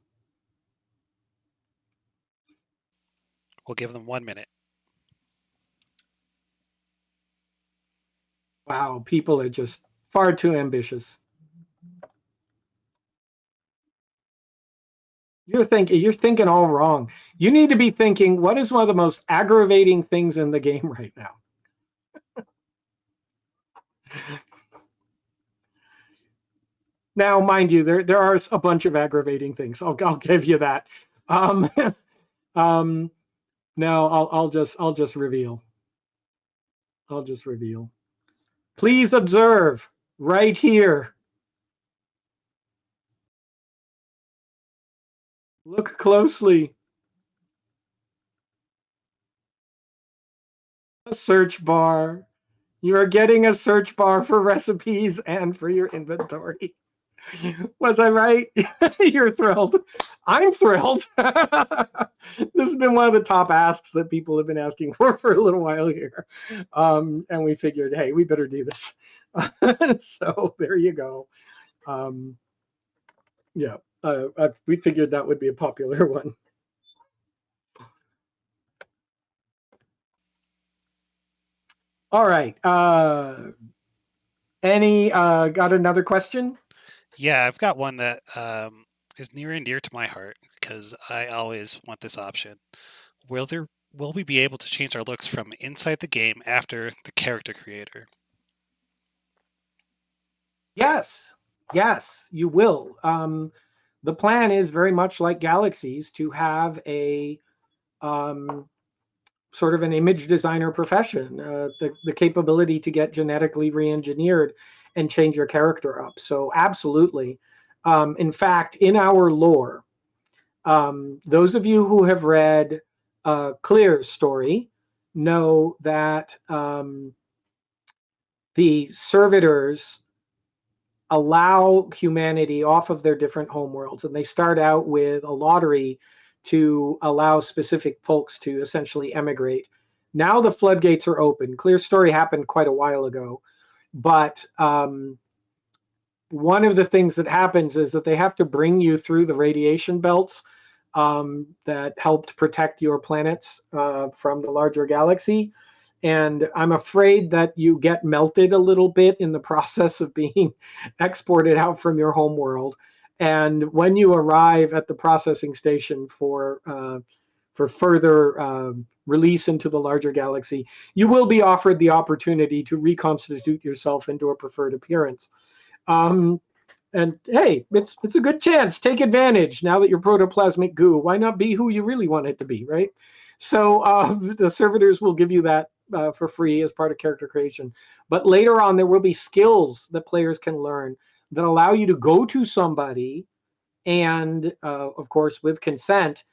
We'll give them 1 minute. Wow, people are just far too ambitious. You're thinking all wrong. You need to be thinking, what is one of the most aggravating things in the game right now? Now, mind you, there are a bunch of aggravating things. I'll give you that. No, I'll just reveal. I'll just reveal. Please observe right here. Look closely. A search bar. You are getting a search bar for recipes and for your inventory. Was I right? You're thrilled. I'm thrilled. This has been one of the top asks that people have been asking for a little while here. And we figured, hey, we better do this. So there you go. Yeah, we figured that would be a popular one. All right. Any got another question? Yeah, I've got one that is near and dear to my heart because I always want this option. Will we be able to change our looks from inside the game after the character creator? Yes, yes, you will. The plan is very much like Galaxies to have a sort of an image designer profession, the capability to get genetically re-engineered and change your character up. So absolutely. In fact, in our lore, those of you who have read Clear's story know that the servitors allow humanity off of their different homeworlds, and they start out with a lottery to allow specific folks to essentially emigrate. Now the floodgates are open. Clear story happened quite a while ago, but one of the things that happens is that they have to bring you through the radiation belts that helped protect your planets from the larger galaxy. And I'm afraid that you get melted a little bit in the process of being exported out from your home world. And when you arrive at the processing station for further release into the larger galaxy, you will be offered the opportunity to reconstitute yourself into a preferred appearance. And hey, it's a good chance. Take advantage now that you're protoplasmic goo. Why not be who you really want it to be, right? So the servitors will give you that for free as part of character creation. But later on, there will be skills that players can learn that allow you to go to somebody and, of course, with consent,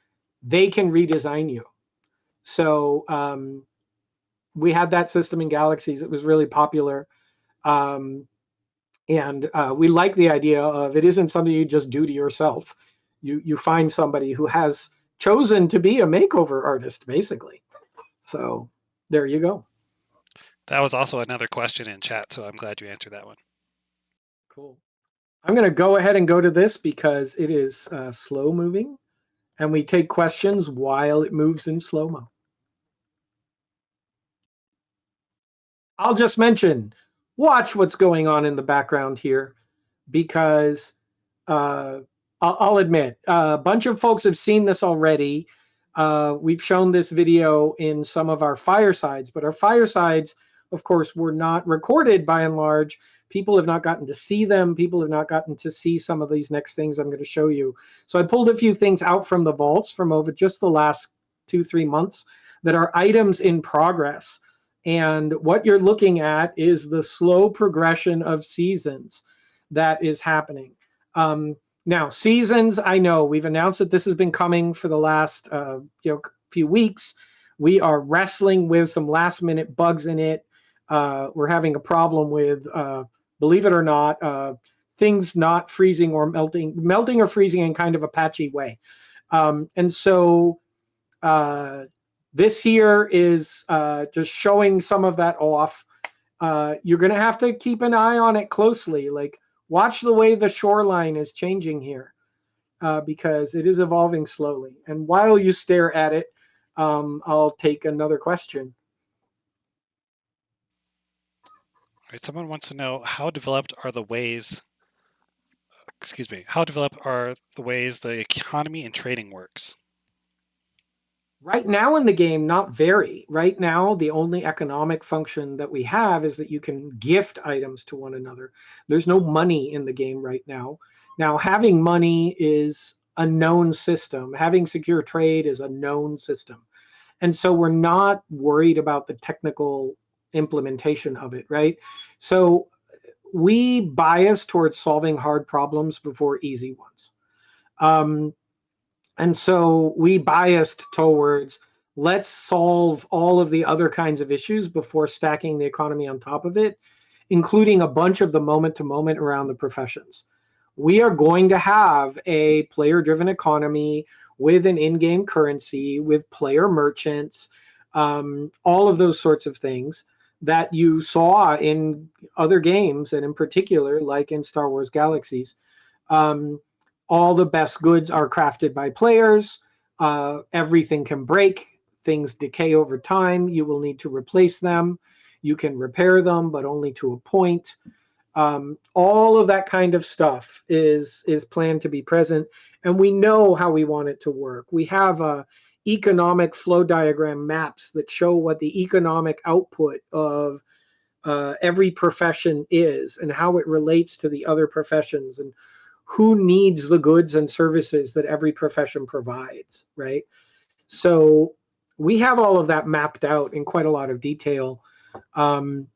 they can redesign you. So we had that system in Galaxies. It was really popular. And we like the idea of it isn't something you just do to yourself. You find somebody who has chosen to be a makeover artist, basically. So there you go. That was also another question in chat, so I'm glad you answered that one. Cool. I'm going to go ahead and go to this because it is slow moving, and we take questions while it moves in slow-mo. I'll just mention, watch what's going on in the background here, because I'll admit, a bunch of folks have seen this already. We've shown this video in some of our firesides, but our firesides, of course, were not recorded by and large. People have not gotten to see them. People have not gotten to see some of these next things I'm going to show you. So I pulled a few things out from the vaults from over just the last 2-3 months that are items in progress. And what you're looking at is the slow progression of seasons that is happening. Now, seasons, I know we've announced that this has been coming for the last few weeks. We are wrestling with some last minute bugs in it. we're having a problem with, believe it or not, things not freezing or melting or freezing in kind of a patchy way. And so this here is just showing some of that off. You're going to have to keep an eye on it closely. Like, watch the way the shoreline is changing here, because it is evolving slowly. And while you stare at it, I'll take another question. All right, someone wants to know how developed are the ways. Excuse me. How developed are the ways the economy and trading works? Right now in the game, not very. Right now, the only economic function that we have is that you can gift items to one another. There's no money in the game right now. Now, having money is a known system. Having secure trade is a known system. And so we're not worried about the technical implementation of it, right? So we bias towards solving hard problems before easy ones. And so we biased towards, let's solve all of the other kinds of issues before stacking the economy on top of it, including a bunch of the moment to moment around the professions. We are going to have a player driven economy with an in game currency, with player merchants, all of those sorts of things that you saw in other games, and in particular, like in Star Wars Galaxies. Um, all the best goods are crafted by players. Everything can break. Things decay over time. You will need to replace them. You can repair them, but only to a point. All of that kind of stuff is planned to be present, and we know how we want it to work. We have economic flow diagram maps that show what the economic output of every profession is and how it relates to the other professions and who needs the goods and services that every profession provides, right? So we have all of that mapped out in quite a lot of detail. Um,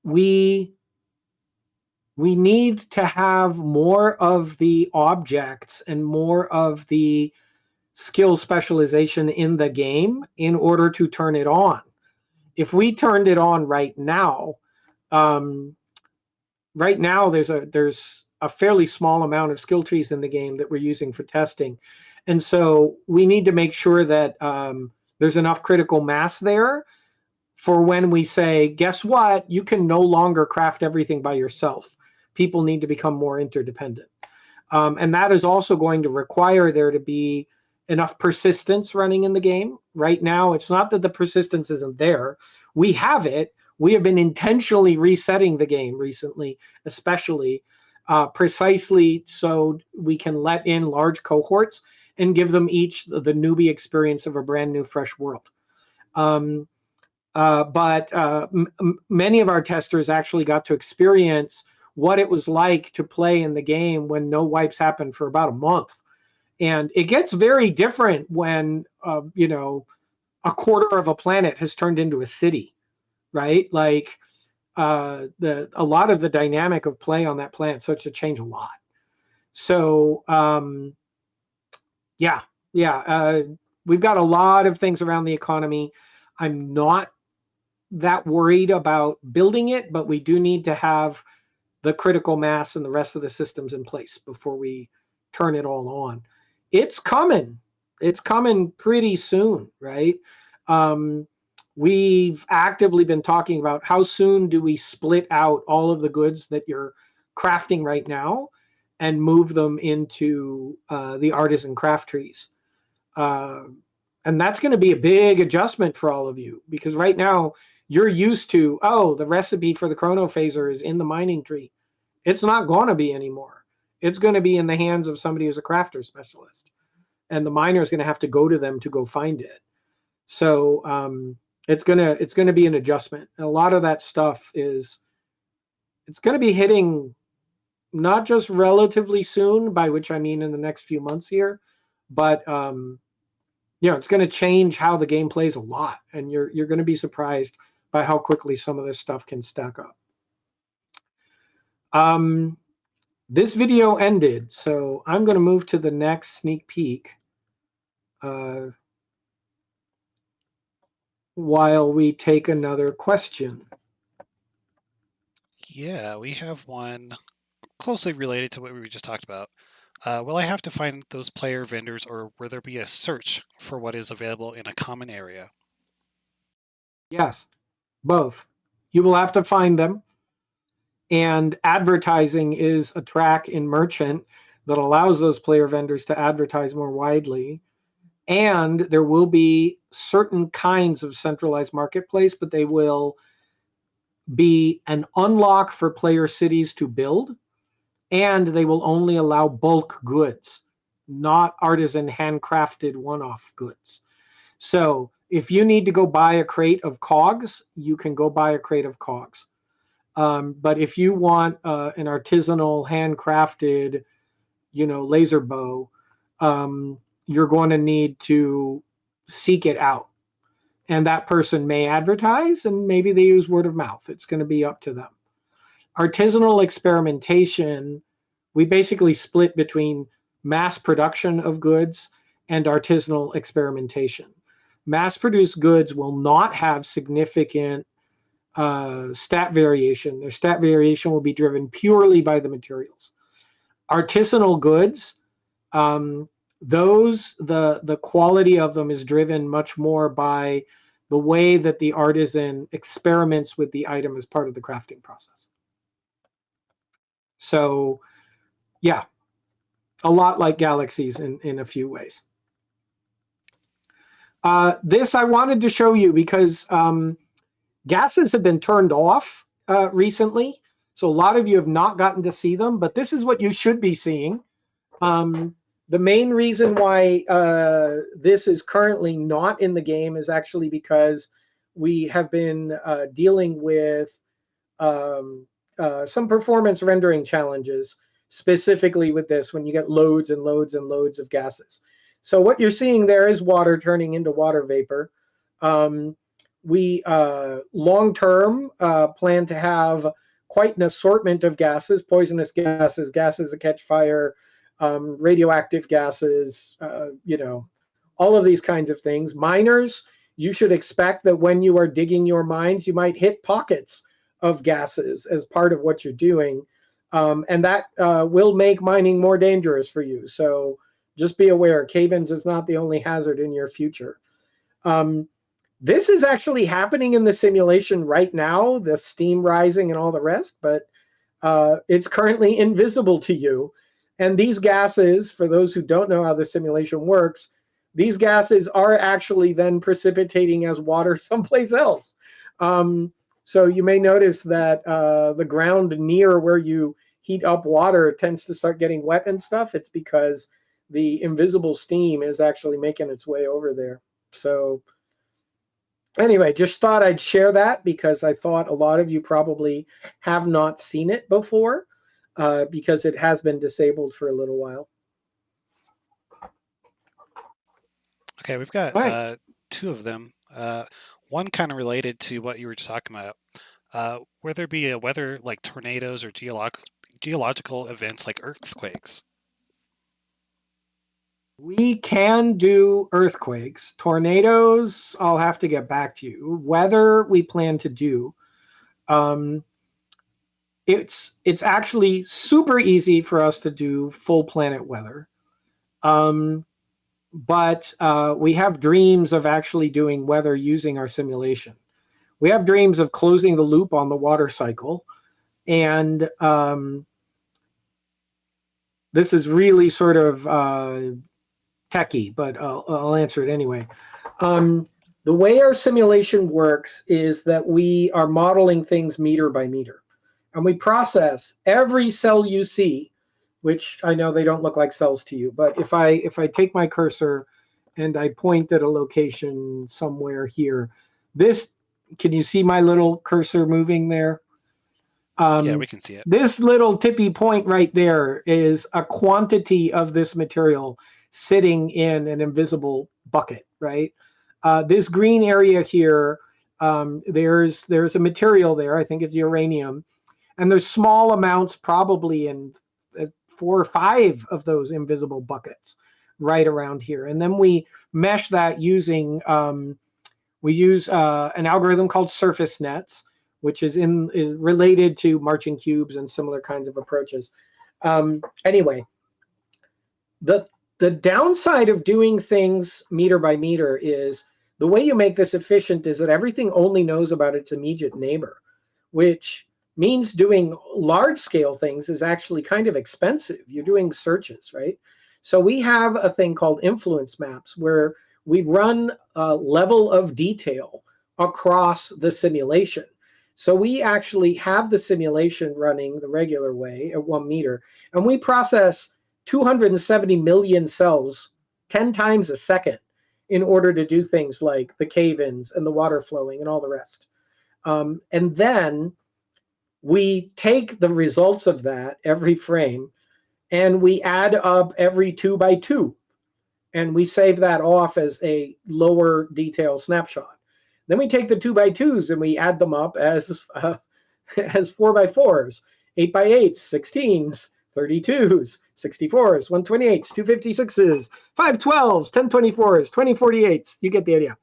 we need to have more of the objects and more of the skill specialization in the game in order to turn it on. If we turned it on um, right now there's a fairly small amount of skill trees in the game that we're using for testing, and so we need to make sure that there's enough critical mass there for when we say, guess what, you can no longer craft everything by yourself. People need to become more interdependent, and that is also going to require there to be enough persistence running in the game. Right now, it's not that the persistence isn't there. We have it. We have been intentionally resetting the game recently, especially precisely so we can let in large cohorts and give them each the newbie experience of a brand new, fresh world. Um, but many of our testers actually got to experience what it was like to play in the game when no wipes happened for about a month. And it gets very different when, a quarter of a planet has turned into a city, right? Like a lot of the dynamic of play on that planet starts to change a lot. So yeah, yeah, we've got a lot of things around the economy. I'm not that worried about building it, but we do need to have the critical mass and the rest of the systems in place before we turn it all on. It's coming. It's coming pretty soon, right? Um, we've actively been talking about how soon do we split out all of the goods that you're crafting right now and move them into the artisan craft trees. Uh, and that's going to be a big adjustment for all of you, because right now you're used to, oh, the recipe for the chronophaser is in the mining tree. It's not going to be anymore. It's going to be in the hands of somebody who's a crafter specialist, and the miner is going to have to go to them to go find it. So it's gonna be an adjustment. And a lot of that stuff it's going to be hitting not just relatively soon, by which I mean in the next few months here, but it's going to change how the game plays a lot, and you're going to be surprised by how quickly some of this stuff can stack up. This video ended, so I'm going to move to the next sneak peek. while we take another question. Yeah, we have one closely related to what we just talked about. Will I have to find those player vendors, or will there be a search for what is available in a common area? Yes, both. You will have to find them. And advertising is a track in Merchant that allows those player vendors to advertise more widely. And there will be certain kinds of centralized marketplace, but they will be an unlock for player cities to build, and they will only allow bulk goods, not artisan handcrafted one-off goods. So if you need to go buy a crate of cogs, you can go buy a crate of cogs. But if you want an artisanal handcrafted, laser bow, you're going to need to seek it out. And that person may advertise, and maybe they use word of mouth. It's going to be up to them. Artisanal experimentation, we basically split between mass production of goods and artisanal experimentation. Mass produced goods will not have significant stat variation. Their stat variation will be driven purely by the materials. Artisanal goods, the quality of them is driven much more by the way that the artisan experiments with the item as part of the crafting process. So, yeah, a lot like Galaxies in a few ways. This I wanted to show you because gases have been turned off recently. So a lot of you have not gotten to see them, but this is what you should be seeing. The main reason why this is currently not in the game is actually because we have been dealing with some performance rendering challenges, specifically with this when you get loads and loads and loads of gases. So what you're seeing there is water turning into water vapor. We long-term plan to have quite an assortment of gases, poisonous gases, gases that catch fire, radioactive gases, all of these kinds of things. Miners, you should expect that when you are digging your mines, you might hit pockets of gases as part of what you're doing. And that will make mining more dangerous for you. So just be aware, cave-ins is not the only hazard in your future. This is actually happening in the simulation right now, the steam rising and all the rest, but it's currently invisible to you. And these gases, for those who don't know how the simulation works, these gases are actually then precipitating as water someplace else. So you may notice that the ground near where you heat up water tends to start getting wet and stuff. It's because the invisible steam is actually making its way over there. So anyway, just thought I'd share that because I thought a lot of you probably have not seen it before because it has been disabled for a little while. Okay, we've got Right. two of them. One kind of related to what you were just talking about. Will there be a weather like tornadoes or geological events like earthquakes? We can do earthquakes. Tornadoes, I'll have to get back to you. Weather, we plan to do. Um, it's actually super easy for us to do full planet weather. But we have dreams of actually doing weather using our simulation. We have dreams of closing the loop on the water cycle. And this is really sort of techy, but I'll answer it anyway. The way our simulation works is that we are modeling things meter by meter. And we process every cell you see, which I know they don't look like cells to you, but if I take my cursor and I point at a location somewhere here, this, can you see my little cursor moving there? Yeah, we can see it. This little tippy point right there is a quantity of this material sitting in an invisible bucket, right? This green area here, there's a material there, I think it's uranium, and there's small amounts probably in 4 or 5 of those invisible buckets right around here. And then we mesh that using We use an algorithm called surface nets, which is related to marching cubes and similar kinds of approaches. Anyway, the downside of doing things meter by meter is the way you make this efficient is that everything only knows about its immediate neighbor, which means doing large scale things is actually kind of expensive. You're doing searches, right? So we have a thing called influence maps where we run a level of detail across the simulation. So we actually have the simulation running the regular way at 1 meter, and we process 270 million cells 10 times a second in order to do things like the cave-ins and the water flowing and all the rest. And then we take the results of that every frame and we add up every 2 by 2, and we save that off as a lower detail snapshot. Then we take the 2 by 2s and we add them up as 4 by 4s, 8 by 8s, 16s, 32s, 64s, 128s, 256s, 512s, 1024s, 2048s. You get the idea.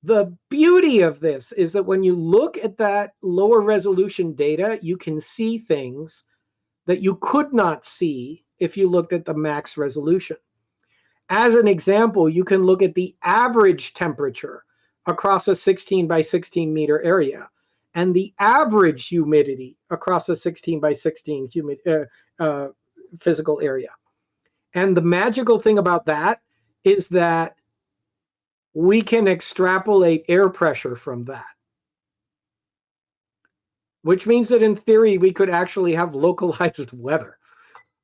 The beauty of this is that when you look at that lower resolution data, you can see things that you could not see if you looked at the max resolution. As an example, you can look at the average temperature across a 16 by 16 meter area and the average humidity across a 16 by 16 physical area. And the magical thing about that is that we can extrapolate air pressure from that, which means that in theory, we could actually have localized weather.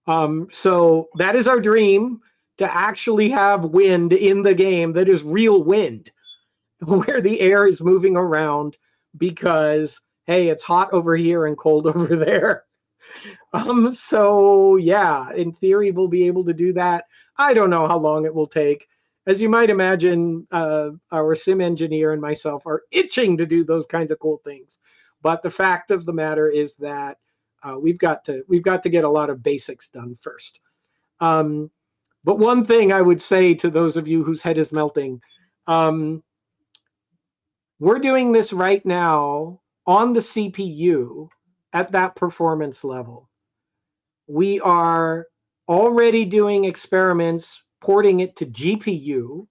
So that is our dream, to actually have wind in the game that is real wind, where the air is moving around because, hey, it's hot over here and cold over there. So yeah, in theory, we'll be able to do that. I don't know how long it will take. As you might imagine, our sim engineer and myself are itching to do those kinds of cool things. But the fact of the matter is that we've got to get a lot of basics done first. But one thing I would say to those of you whose head is melting, we're doing this right now on the CPU at that performance level. We are already doing experiments porting it to GPU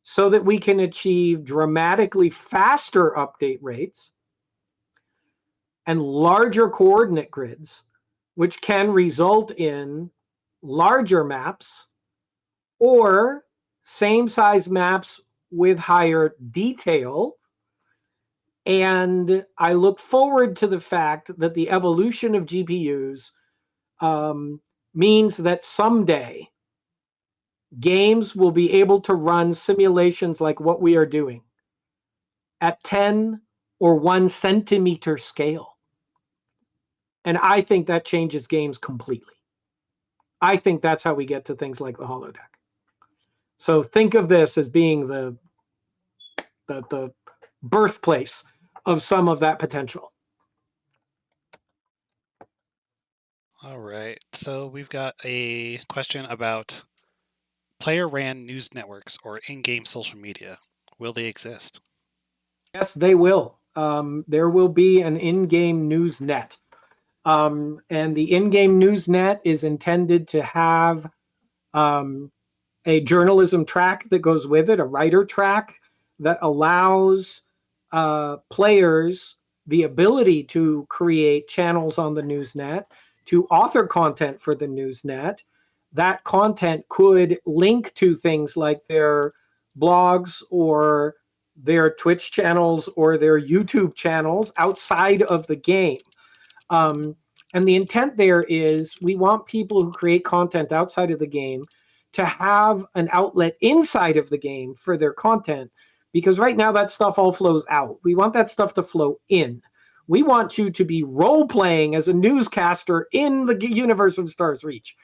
so that we can achieve dramatically faster update rates and larger coordinate grids, which can result in larger maps or same size maps with higher detail. And I look forward to the fact that the evolution of GPUs means that someday games will be able to run simulations like what we are doing at 10 or 1 centimeter scale. And I think that changes games completely. I think that's how we get to things like the holodeck. So think of this as being the birthplace of some of that potential. All right. So we've got a question about player-ran news networks or in-game social media. Will they exist? Yes, they will. There will be an in-game news net. And the in-game news net is intended to have a journalism track that goes with it, a writer track that allows players the ability to create channels on the Newsnet, to author content for the Newsnet. That content could link to things like their blogs or their Twitch channels or their YouTube channels outside of the game. And the intent there is we want people who create content outside of the game to have an outlet inside of the game for their content, because right now that stuff all flows out. We want that stuff to flow in. We want you to be role-playing as a newscaster in the universe of Star's Reach.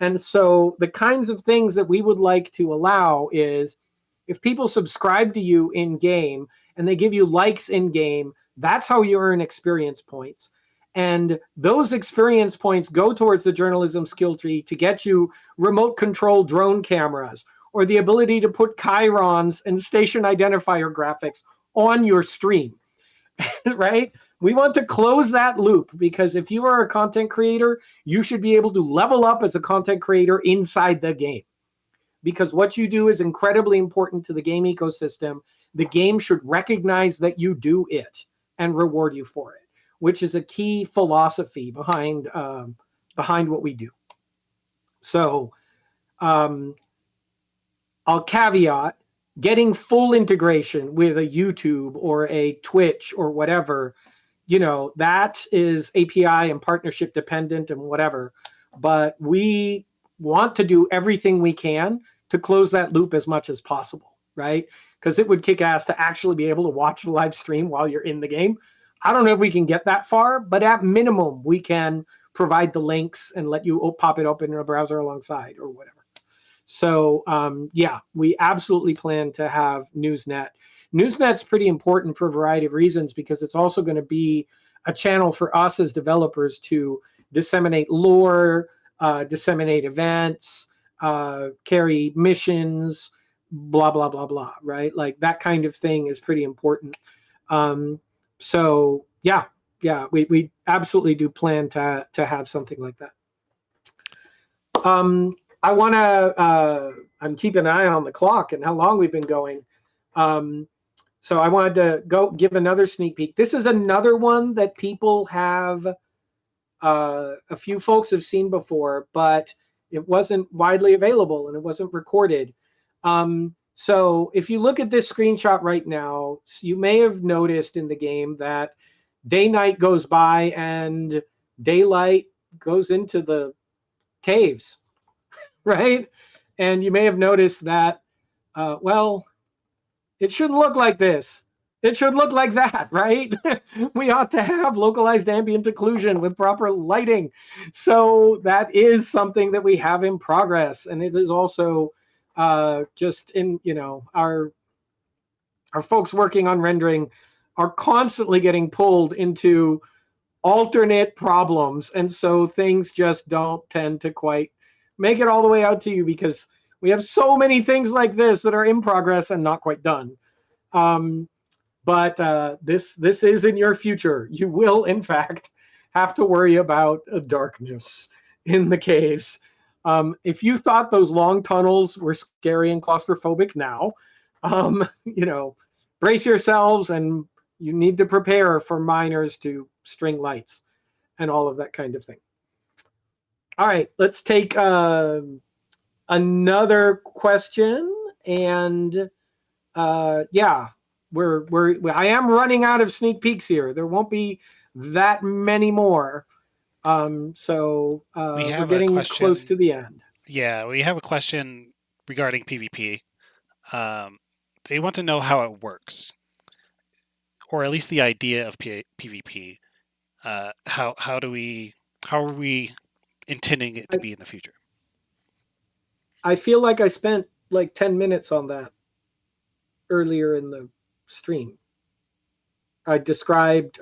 And so the kinds of things that we would like to allow is if people subscribe to you in-game and they give you likes in-game, that's how you earn experience points. And those experience points go towards the journalism skill tree to get you remote control drone cameras or the ability to put chyrons and station identifier graphics on your stream, right? We want to close that loop, because if you are a content creator, you should be able to level up as a content creator inside the game, because what you do is incredibly important to the game ecosystem. The game should recognize that you do it and reward you for it, which is a key philosophy behind what we do. So I'll caveat, getting full integration with a YouTube or a Twitch or whatever, that is API and partnership dependent and whatever. But we want to do everything we can to close that loop as much as possible, right? Because it would kick ass to actually be able to watch the live stream while you're in the game. I don't know if we can get that far, but at minimum, we can provide the links and let you pop it open in a browser alongside or whatever. So yeah, we absolutely plan to have Newsnet. Newsnet's pretty important for a variety of reasons, because it's also going to be a channel for us as developers to disseminate lore, disseminate events, carry missions, blah, blah, blah, blah, right? Like that kind of thing is pretty important. So yeah, we absolutely do plan to have something like that. I want to, I'm keeping an eye on the clock and how long we've been going. So I wanted to go give another sneak peek. This is another one that people have, a few folks have seen before, but it wasn't widely available and it wasn't recorded. So if you look at this screenshot right now, you may have noticed in the game that day-night goes by and daylight goes into the caves, right? And you may have noticed that, well, it shouldn't look like this. It should look like that, right? We ought to have localized ambient occlusion with proper lighting. So that is something that we have in progress. And it is also just in, our folks working on rendering are constantly getting pulled into alternate problems. And so things just don't tend to quite make it all the way out to you, because we have so many things like this that are in progress and not quite done. But this is in your future. You will, in fact, have to worry about darkness in the caves. If you thought those long tunnels were scary and claustrophobic now, brace yourselves, and you need to prepare for miners to string lights and all of that kind of thing. All right, let's take another question. And yeah, I am running out of sneak peeks here. There won't be that many more. So we're getting close to the end. Yeah, we have a question regarding PvP. They want to know how it works, or at least the idea of PvP. How are we intending it to be in the future? I feel like I spent like 10 minutes on that earlier in the stream. I described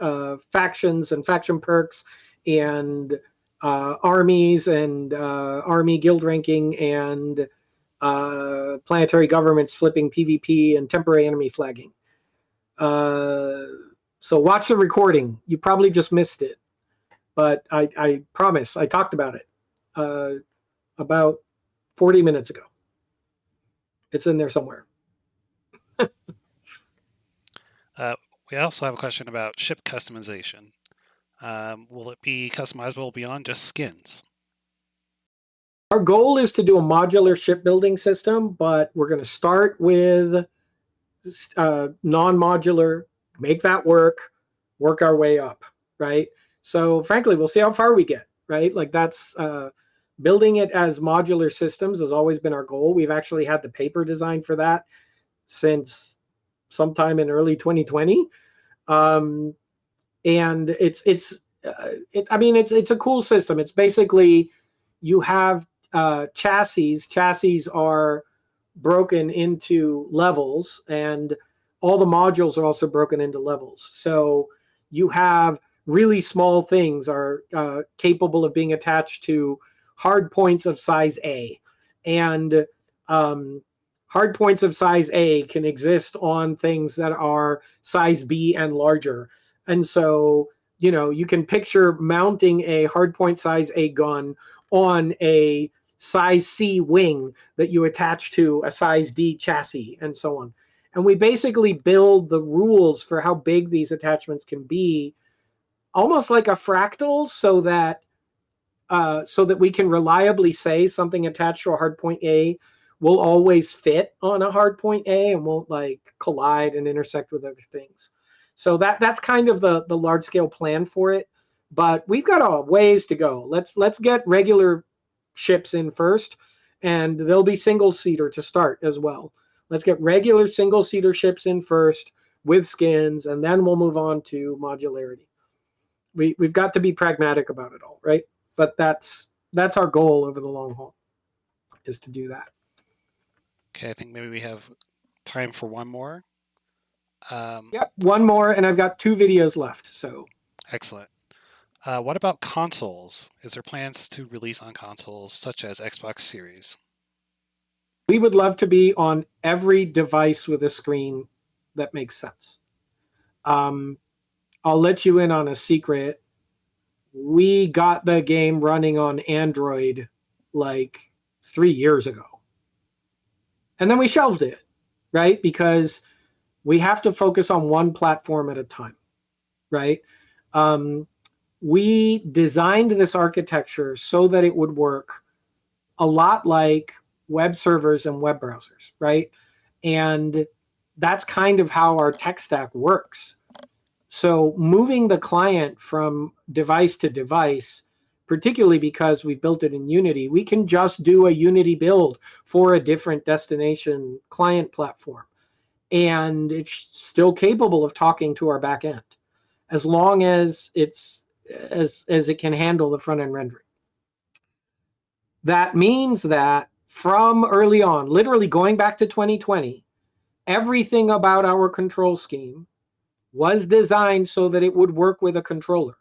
factions and faction perks and armies and army guild ranking and planetary governments flipping PvP and temporary enemy flagging. So watch the recording. You probably just missed it, but I promise I talked about it about 40 minutes ago. It's in there somewhere. We also have a question about ship customization. Will it be customizable beyond just skins? Our goal is to do a modular shipbuilding system, but we're going to start with non-modular, make that work our way up, right? So frankly, we'll see how far we get, right? Like that's building it as modular systems has always been our goal. We've actually had the paper design for that since sometime in early 2020. And it's a cool system. It's basically, you have chassis. Chassis are broken into levels, and all the modules are also broken into levels. So you have really small things are capable of being attached to hard points of size A. And hard points of size A can exist on things that are size B and larger. And so, you can picture mounting a hard point size A gun on a size C wing that you attach to a size D chassis and so on. And we basically build the rules for how big these attachments can be, almost like a fractal, so that we can reliably say something attached to a hard point A will always fit on a hard point A and won't like collide and intersect with other things. So that's kind of the large scale plan for it. But we've got a ways to go. Let's get regular ships in first, and they'll be single seater to start as well. Let's get regular single seater ships in first with skins, and then we'll move on to modularity. We've got to be pragmatic about it all, right? But that's our goal over the long haul, is to do that. Okay, I think maybe we have time for one more. Yep, one more, and I've got 2 videos left. So Excellent. What about consoles? Is there plans to release on consoles such as Xbox Series? we would love to be on every device with a screen that makes sense. I'll let you in on a secret. We got the game running on Android like 3 years ago. And then we shelved it, right? Because we have to focus on one platform at a time, right? We designed this architecture so that it would work a lot like web servers and web browsers, right? And that's kind of how our tech stack works. So moving the client from device to device, particularly because we built it in Unity, we can just do a Unity build for a different destination client platform. And it's still capable of talking to our back end, as long as it can handle the front end rendering. That means that from early on, literally going back to 2020, everything about our control scheme was designed so that it would work with a controller.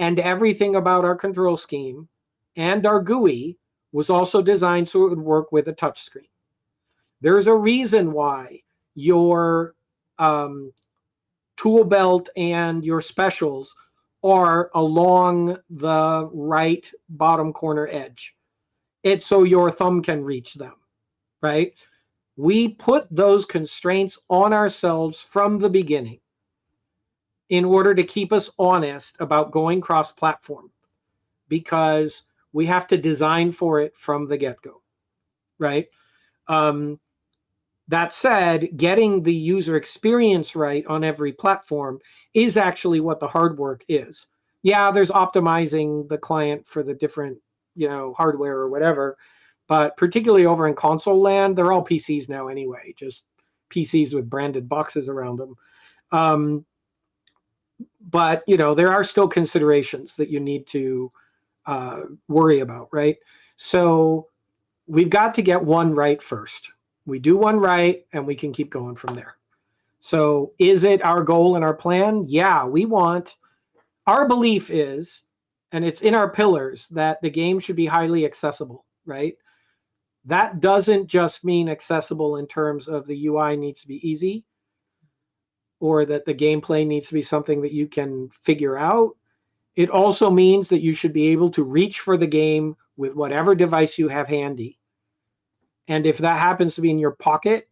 And everything about our control scheme and our GUI was also designed so it would work with a touchscreen. There's a reason why your tool belt and your specials are along the right bottom corner edge. It's so your thumb can reach them, right? We put those constraints on ourselves from the beginning in order to keep us honest about going cross-platform, because we have to design for it from the get-go, right? That said, getting the user experience right on every platform is actually what the hard work is. Yeah, there's optimizing the client for the different, hardware or whatever, but particularly over in console land, they're all PCs now anyway, just PCs with branded boxes around them. But there are still considerations that you need to worry about, right? So we've got to get one right first. We do one right, and we can keep going from there. So is it our goal and our plan? Yeah, our belief is, and it's in our pillars, that the game should be highly accessible, right? That doesn't just mean accessible in terms of the UI needs to be easy, or that the gameplay needs to be something that you can figure out. It also means that you should be able to reach for the game with whatever device you have handy. And if that happens to be in your pocket,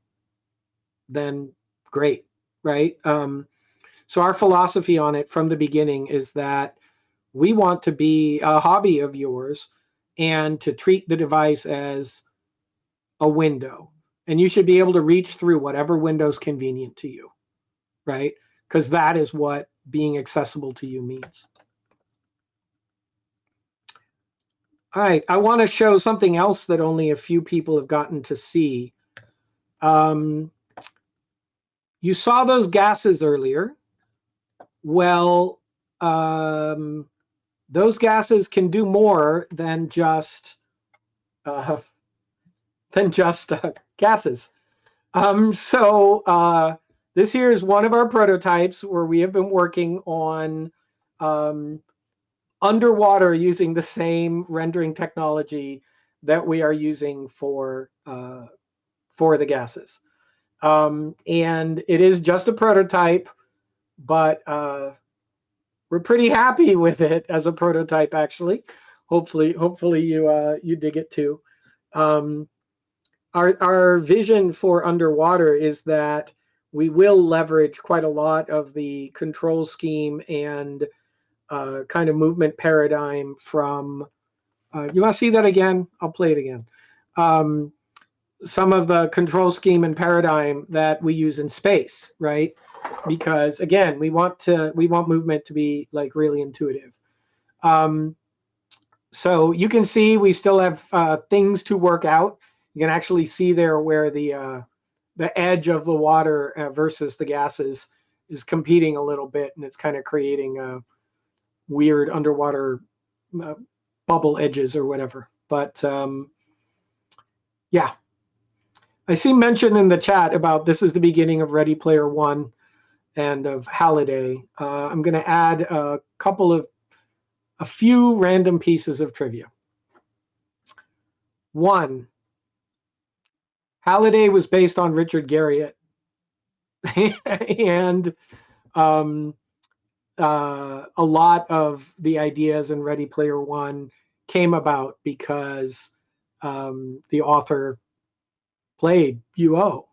then great, right? So our philosophy on it from the beginning is that we want to be a hobby of yours and to treat the device as a window. And you should be able to reach through whatever window is convenient to you, right? Because that is what being accessible to you means. All right, I want to show something else that only a few people have gotten to see. You saw those gases earlier. Well, those gases can do more than just gases. This here is one of our prototypes where we have been working on underwater using the same rendering technology that we are using for for the gases. And it is just a prototype, but we're pretty happy with it as a prototype, actually. Hopefully you dig it too. Our vision for underwater is that we will leverage quite a lot of the control scheme and kind of movement paradigm from. You want to see that again? I'll play it again. Some of the control scheme and paradigm that we use in space, right? Because again, we want movement to be like really intuitive. So you can see we still have things to work out. You can actually see there where the edge of the water versus the gases is competing a little bit, and it's kind of creating weird underwater bubble edges or whatever. But yeah, I see mention in the chat about this is the beginning of Ready Player One and of Halliday. I'm going to add a few random pieces of trivia. One, Halliday was based on Richard Garriott, and a lot of the ideas in Ready Player One came about because the author played UO.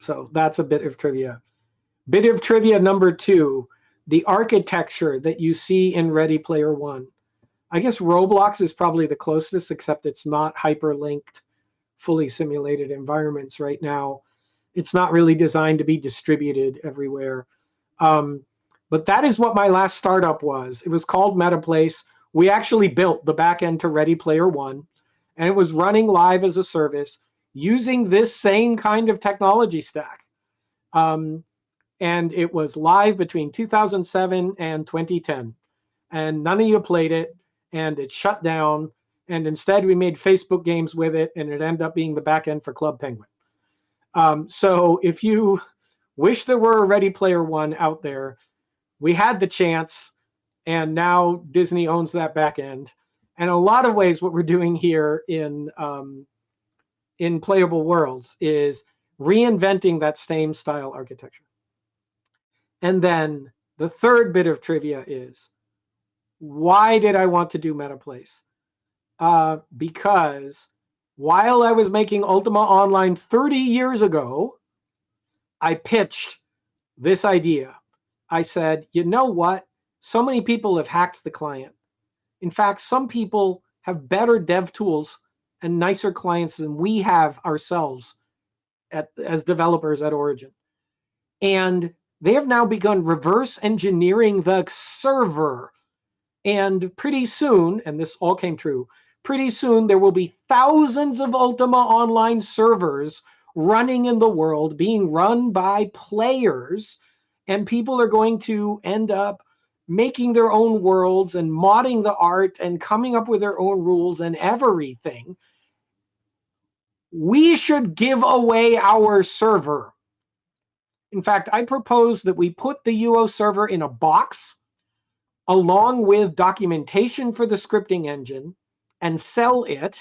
So that's a bit of trivia. Bit of trivia number two, the architecture that you see in Ready Player One. I guess Roblox is probably the closest, except it's not hyperlinked, fully simulated environments right now. It's not really designed to be distributed everywhere. But that is what my last startup was. It was called MetaPlace. We actually built the backend to Ready Player One, and it was running live as a service using this same kind of technology stack. And it was live between 2007 and 2010. And none of you played it, and it shut down. And instead, we made Facebook games with it, and it ended up being the backend for Club Penguin. So if you wish there were a Ready Player One out there, we had the chance, and now Disney owns that backend. And in a lot of ways, what we're doing here in Playable Worlds is reinventing that same style architecture. And then the third bit of trivia is, why did I want to do MetaPlace? Because while I was making Ultima Online 30 years ago, I pitched this idea. I said, you know what? So many people have hacked the client. In fact, some people have better dev tools and nicer clients than we have ourselves as developers at Origin. And they have now begun reverse engineering the server. And pretty soon, and this all came true, pretty soon there will be thousands of Ultima Online servers running in the world, being run by players, and people are going to end up making their own worlds and modding the art and coming up with their own rules and everything. We should give away our server. In fact, I propose that we put the UO server in a box along with documentation for the scripting engine and sell it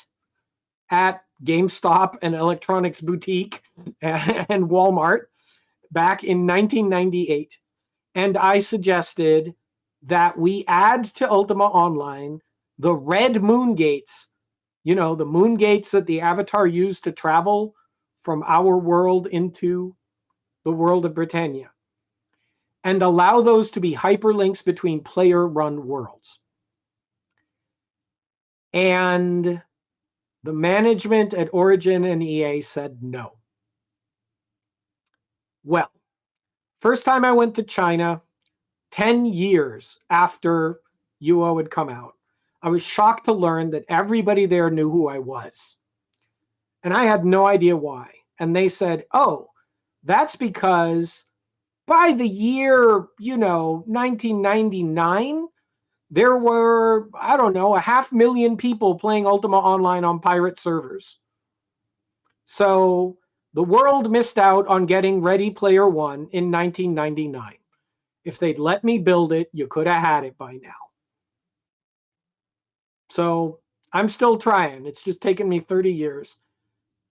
at GameStop and Electronics Boutique and Walmart back in 1998. And I suggested that we add to Ultima Online the red moon gates, the moon gates that the Avatar used to travel from our world into the world of Britannia, and allow those to be hyperlinks between player-run worlds. And the management at Origin and EA said no. Well, first time I went to China, 10 years after UO had come out, I was shocked to learn that everybody there knew who I was. And I had no idea why. And they said, oh, that's because by the year, 1999, there were, 500,000 people playing Ultima Online on pirate servers. So the world missed out on getting Ready Player One in 1999. If they'd let me build it, you could have had it by now. So I'm still trying. It's just taken me 30 years.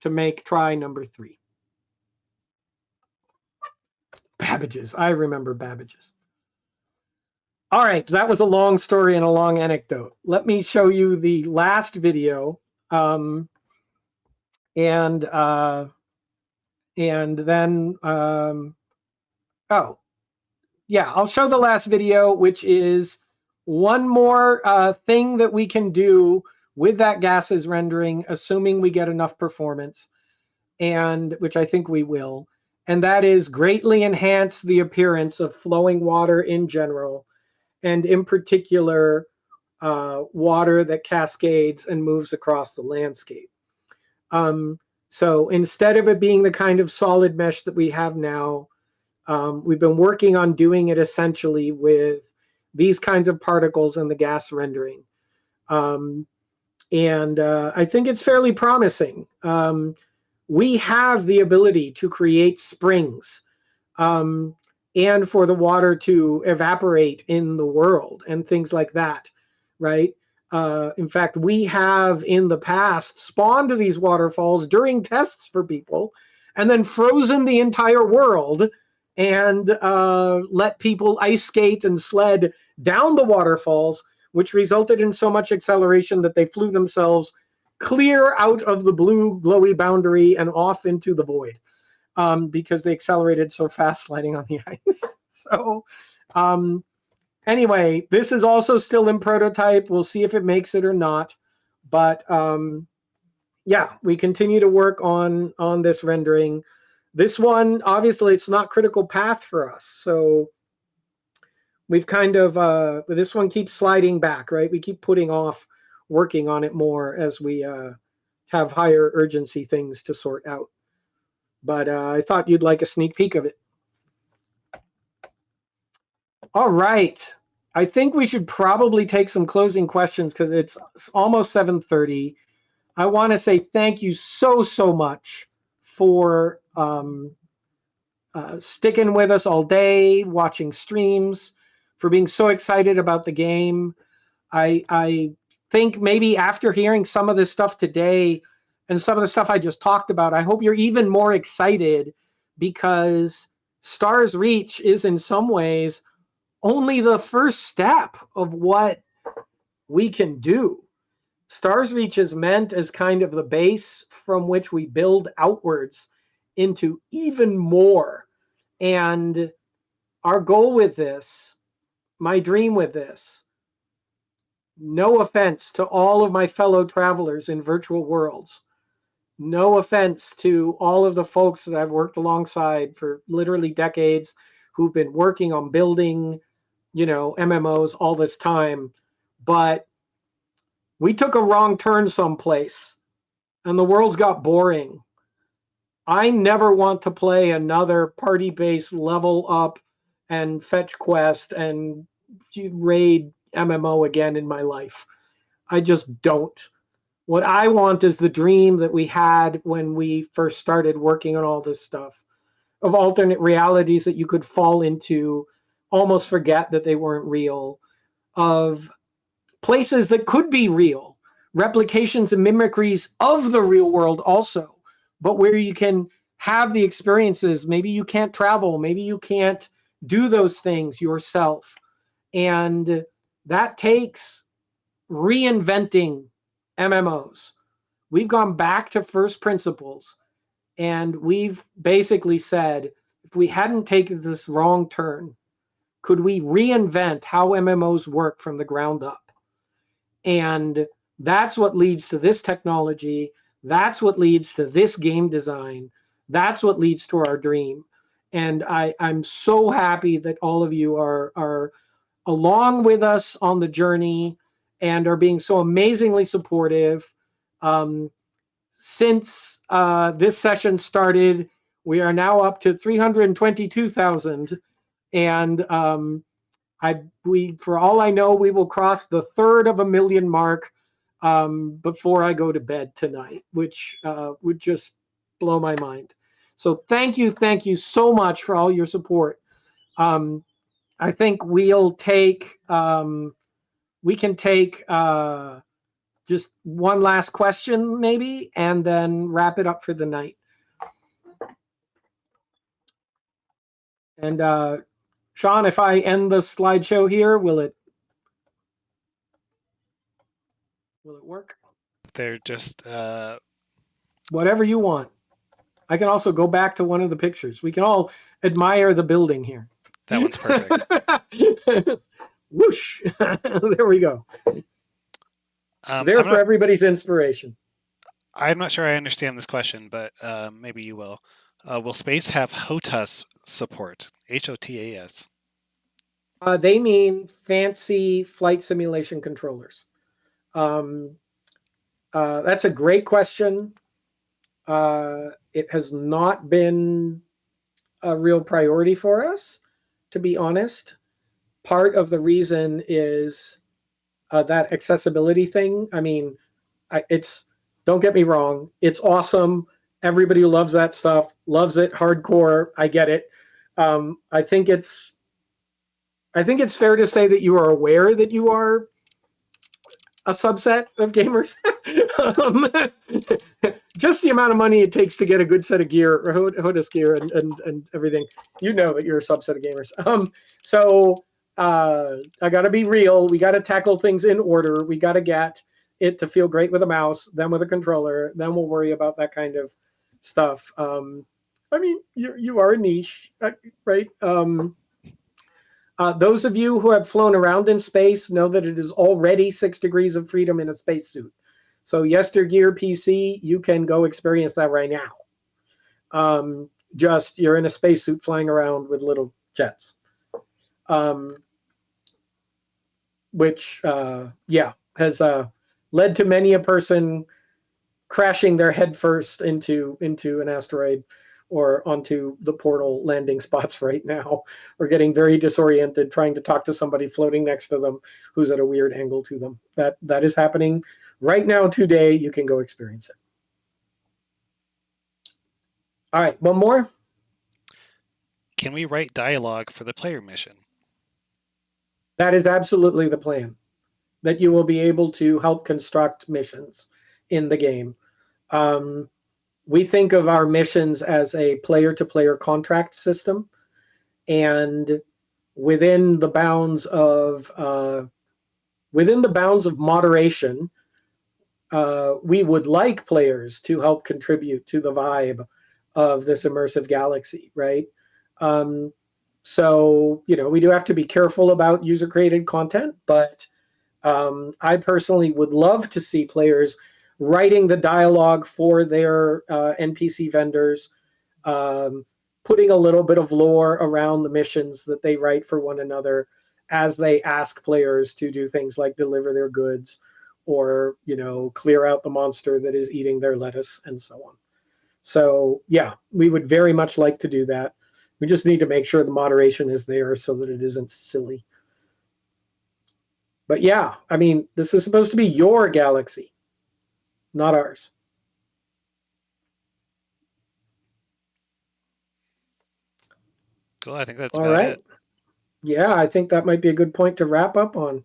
to make try number 3. Babbages. I remember Babbages. All right, that was a long story and a long anecdote. Let me show you the last video, and then oh yeah, I'll show the last video, which is one more thing that we can do with that gases rendering, assuming we get enough performance, and which I think we will, and that is greatly enhance the appearance of flowing water in general, and in particular, water that cascades and moves across the landscape. So instead of it being the kind of solid mesh that we have now, we've been working on doing it essentially with these kinds of particles in the gas rendering. And I think it's fairly promising. We have the ability to create springs, and for the water to evaporate in the world and things like that, right? In fact, we have in the past spawned these waterfalls during tests for people and then frozen the entire world and let people ice skate and sled down the waterfalls, which resulted in so much acceleration that they flew themselves clear out of the blue glowy boundary and off into the void, because they accelerated so fast sliding on the ice. So anyway, this is also still in prototype. We'll see if it makes it or not. But yeah, we continue to work on this rendering. This one, obviously, it's not critical path for us. So we've kind of, this one keeps sliding back, right? We keep putting off working on it more as we have higher urgency things to sort out. But I thought you'd like a sneak peek of it. All right. I think we should probably take some closing questions because it's almost 7:30. I want to say thank you so much for sticking with us all day, watching streams, for being so excited about the game. I think maybe after hearing some of this stuff today and some of the stuff I just talked about, I hope you're even more excited, because Stars Reach is in some ways only the first step of what we can do. Stars Reach is meant as kind of the base from which we build outwards into even more. And our goal with this, my dream with this, no offense to all of my fellow travelers in virtual worlds, no offense to all of the folks that I've worked alongside for literally decades who've been working on building, MMOs all this time, but we took a wrong turn someplace and the world's got boring. I never want to play another party-based level up and fetch quest and raid MMO again in my life. I just don't. What I want is the dream that we had when we first started working on all this stuff, of alternate realities that you could fall into, almost forget that they weren't real, of places that could be real, replications and mimicries of the real world also, but where you can have the experiences. Maybe you can't travel, maybe you can't do those things yourself. And that takes reinventing MMOs. We've gone back to first principles, and we've basically said, if we hadn't taken this wrong turn, could we reinvent how MMOs work from the ground up? And that's what leads to this technology. That's what leads to this game design. That's what leads to our dream. And I'm so happy that all of you are along with us on the journey and are being so amazingly supportive. Since this session started, we are now up to 322,000. And for all I know, we will cross the 1/3 mark before I go to bed tonight, which would just blow my mind. So thank you so much for all your support. I think we can take just one last question, maybe, and then wrap it up for the night. And Sean, if I end the slideshow here, will it work? They're just Whatever you want. I can also go back to one of the pictures. We can all admire the building here. that one's perfect. Whoosh! There we go. There for everybody's inspiration. I'm not sure I understand this question, but maybe you will. Will space have HOTAS support? HOTAS. They mean fancy flight simulation controllers. That's a great question. It has not been a real priority for us, to be honest. Part of the reason is that accessibility thing. I mean, don't get me wrong, it's awesome. Everybody who loves that stuff loves it hardcore. I get it. I think it's fair to say that you are aware that you are a subset of gamers. Just the amount of money it takes to get a good set of gear, HOTAS gear, and everything. You know that you're a subset of gamers. So I got to be real. We got to tackle things in order. We got to get it to feel great with a mouse, then with a controller. Then we'll worry about that kind of stuff. I mean, you are a niche, right? Those of you who have flown around in space know that it is already 6 degrees of freedom in a spacesuit. So Yestergear PC, you can go experience that right now. Just you're in a spacesuit flying around with little jets. Which, has led to many a person crashing their head first into an asteroid or onto the portal landing spots right now, or getting very disoriented trying to talk to somebody floating next to them who's at a weird angle to them. That is happening right now today. You can go experience it. All right, one more. Can we write dialogue for the player mission? That is absolutely the plan, that you will be able to help construct missions in the game. We think of our missions as a player-to-player contract system, and within the bounds of moderation, we would like players to help contribute to the vibe of this immersive galaxy, right? So we do have to be careful about user-created content, but I personally would love to see players writing the dialogue for their NPC vendors, putting a little bit of lore around the missions that they write for one another as they ask players to do things like deliver their goods or clear out the monster that is eating their lettuce and so on. So yeah, we would very much like to do that. We just need to make sure the moderation is there so that it isn't silly. But yeah, I mean, this is supposed to be your galaxy, not ours. Cool. I think that's all about right. it. Yeah, I think that might be a good point to wrap up on.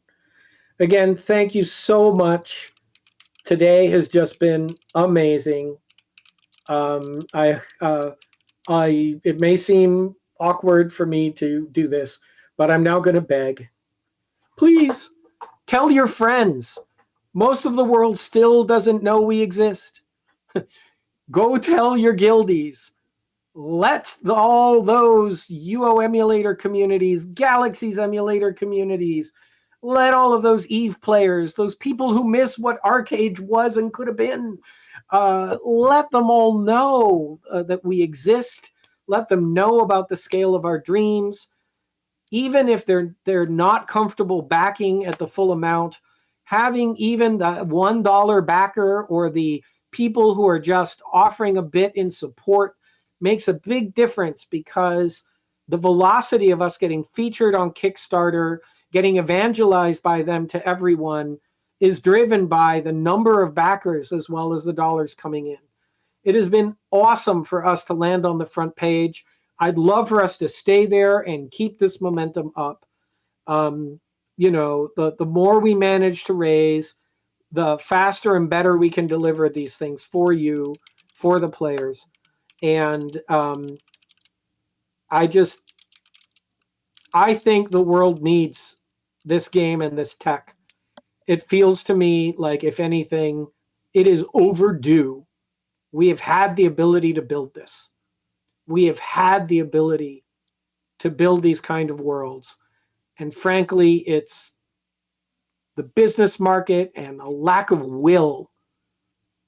Again, thank you so much. Today has just been amazing. It may seem awkward for me to do this, but I'm now going to beg. Please tell your friends. Most of the world still doesn't know we exist. Go tell your guildies. Let all those UO emulator communities, Galaxies emulator communities, let all of those EVE players, those people who miss what Arcade was and could have been, let them all know that we exist. Let them know about the scale of our dreams. Even if they're not comfortable backing at the full amount, having even the $1 backer or the people who are just offering a bit in support makes a big difference, because the velocity of us getting featured on Kickstarter, getting evangelized by them to everyone, is driven by the number of backers as well as the dollars coming in. It has been awesome for us to land on the front page. I'd love for us to stay there and keep this momentum up. The more we manage to raise, the faster and better we can deliver these things for you, for the players. And I think the world needs this game and this tech. It feels to me like, if anything, it is overdue. We have had the ability to build this. We have had the ability to build these kind of worlds. And frankly, it's the business market and a lack of will,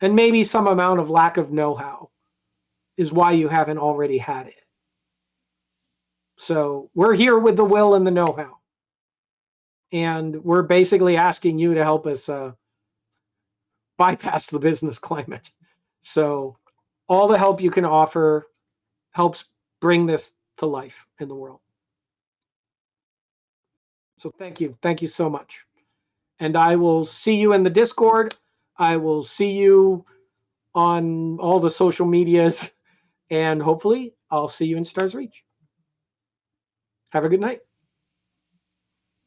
and maybe some amount of lack of know-how, is why you haven't already had it. So we're here with the will and the know-how. And we're basically asking you to help us bypass the business climate. So all the help you can offer helps bring this to life in the world. So thank you. Thank you so much. And I will see you in the Discord. I will see you on all the social medias. And hopefully I'll see you in Stars Reach. Have a good night.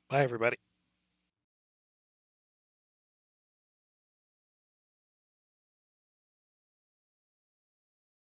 Bye, everybody.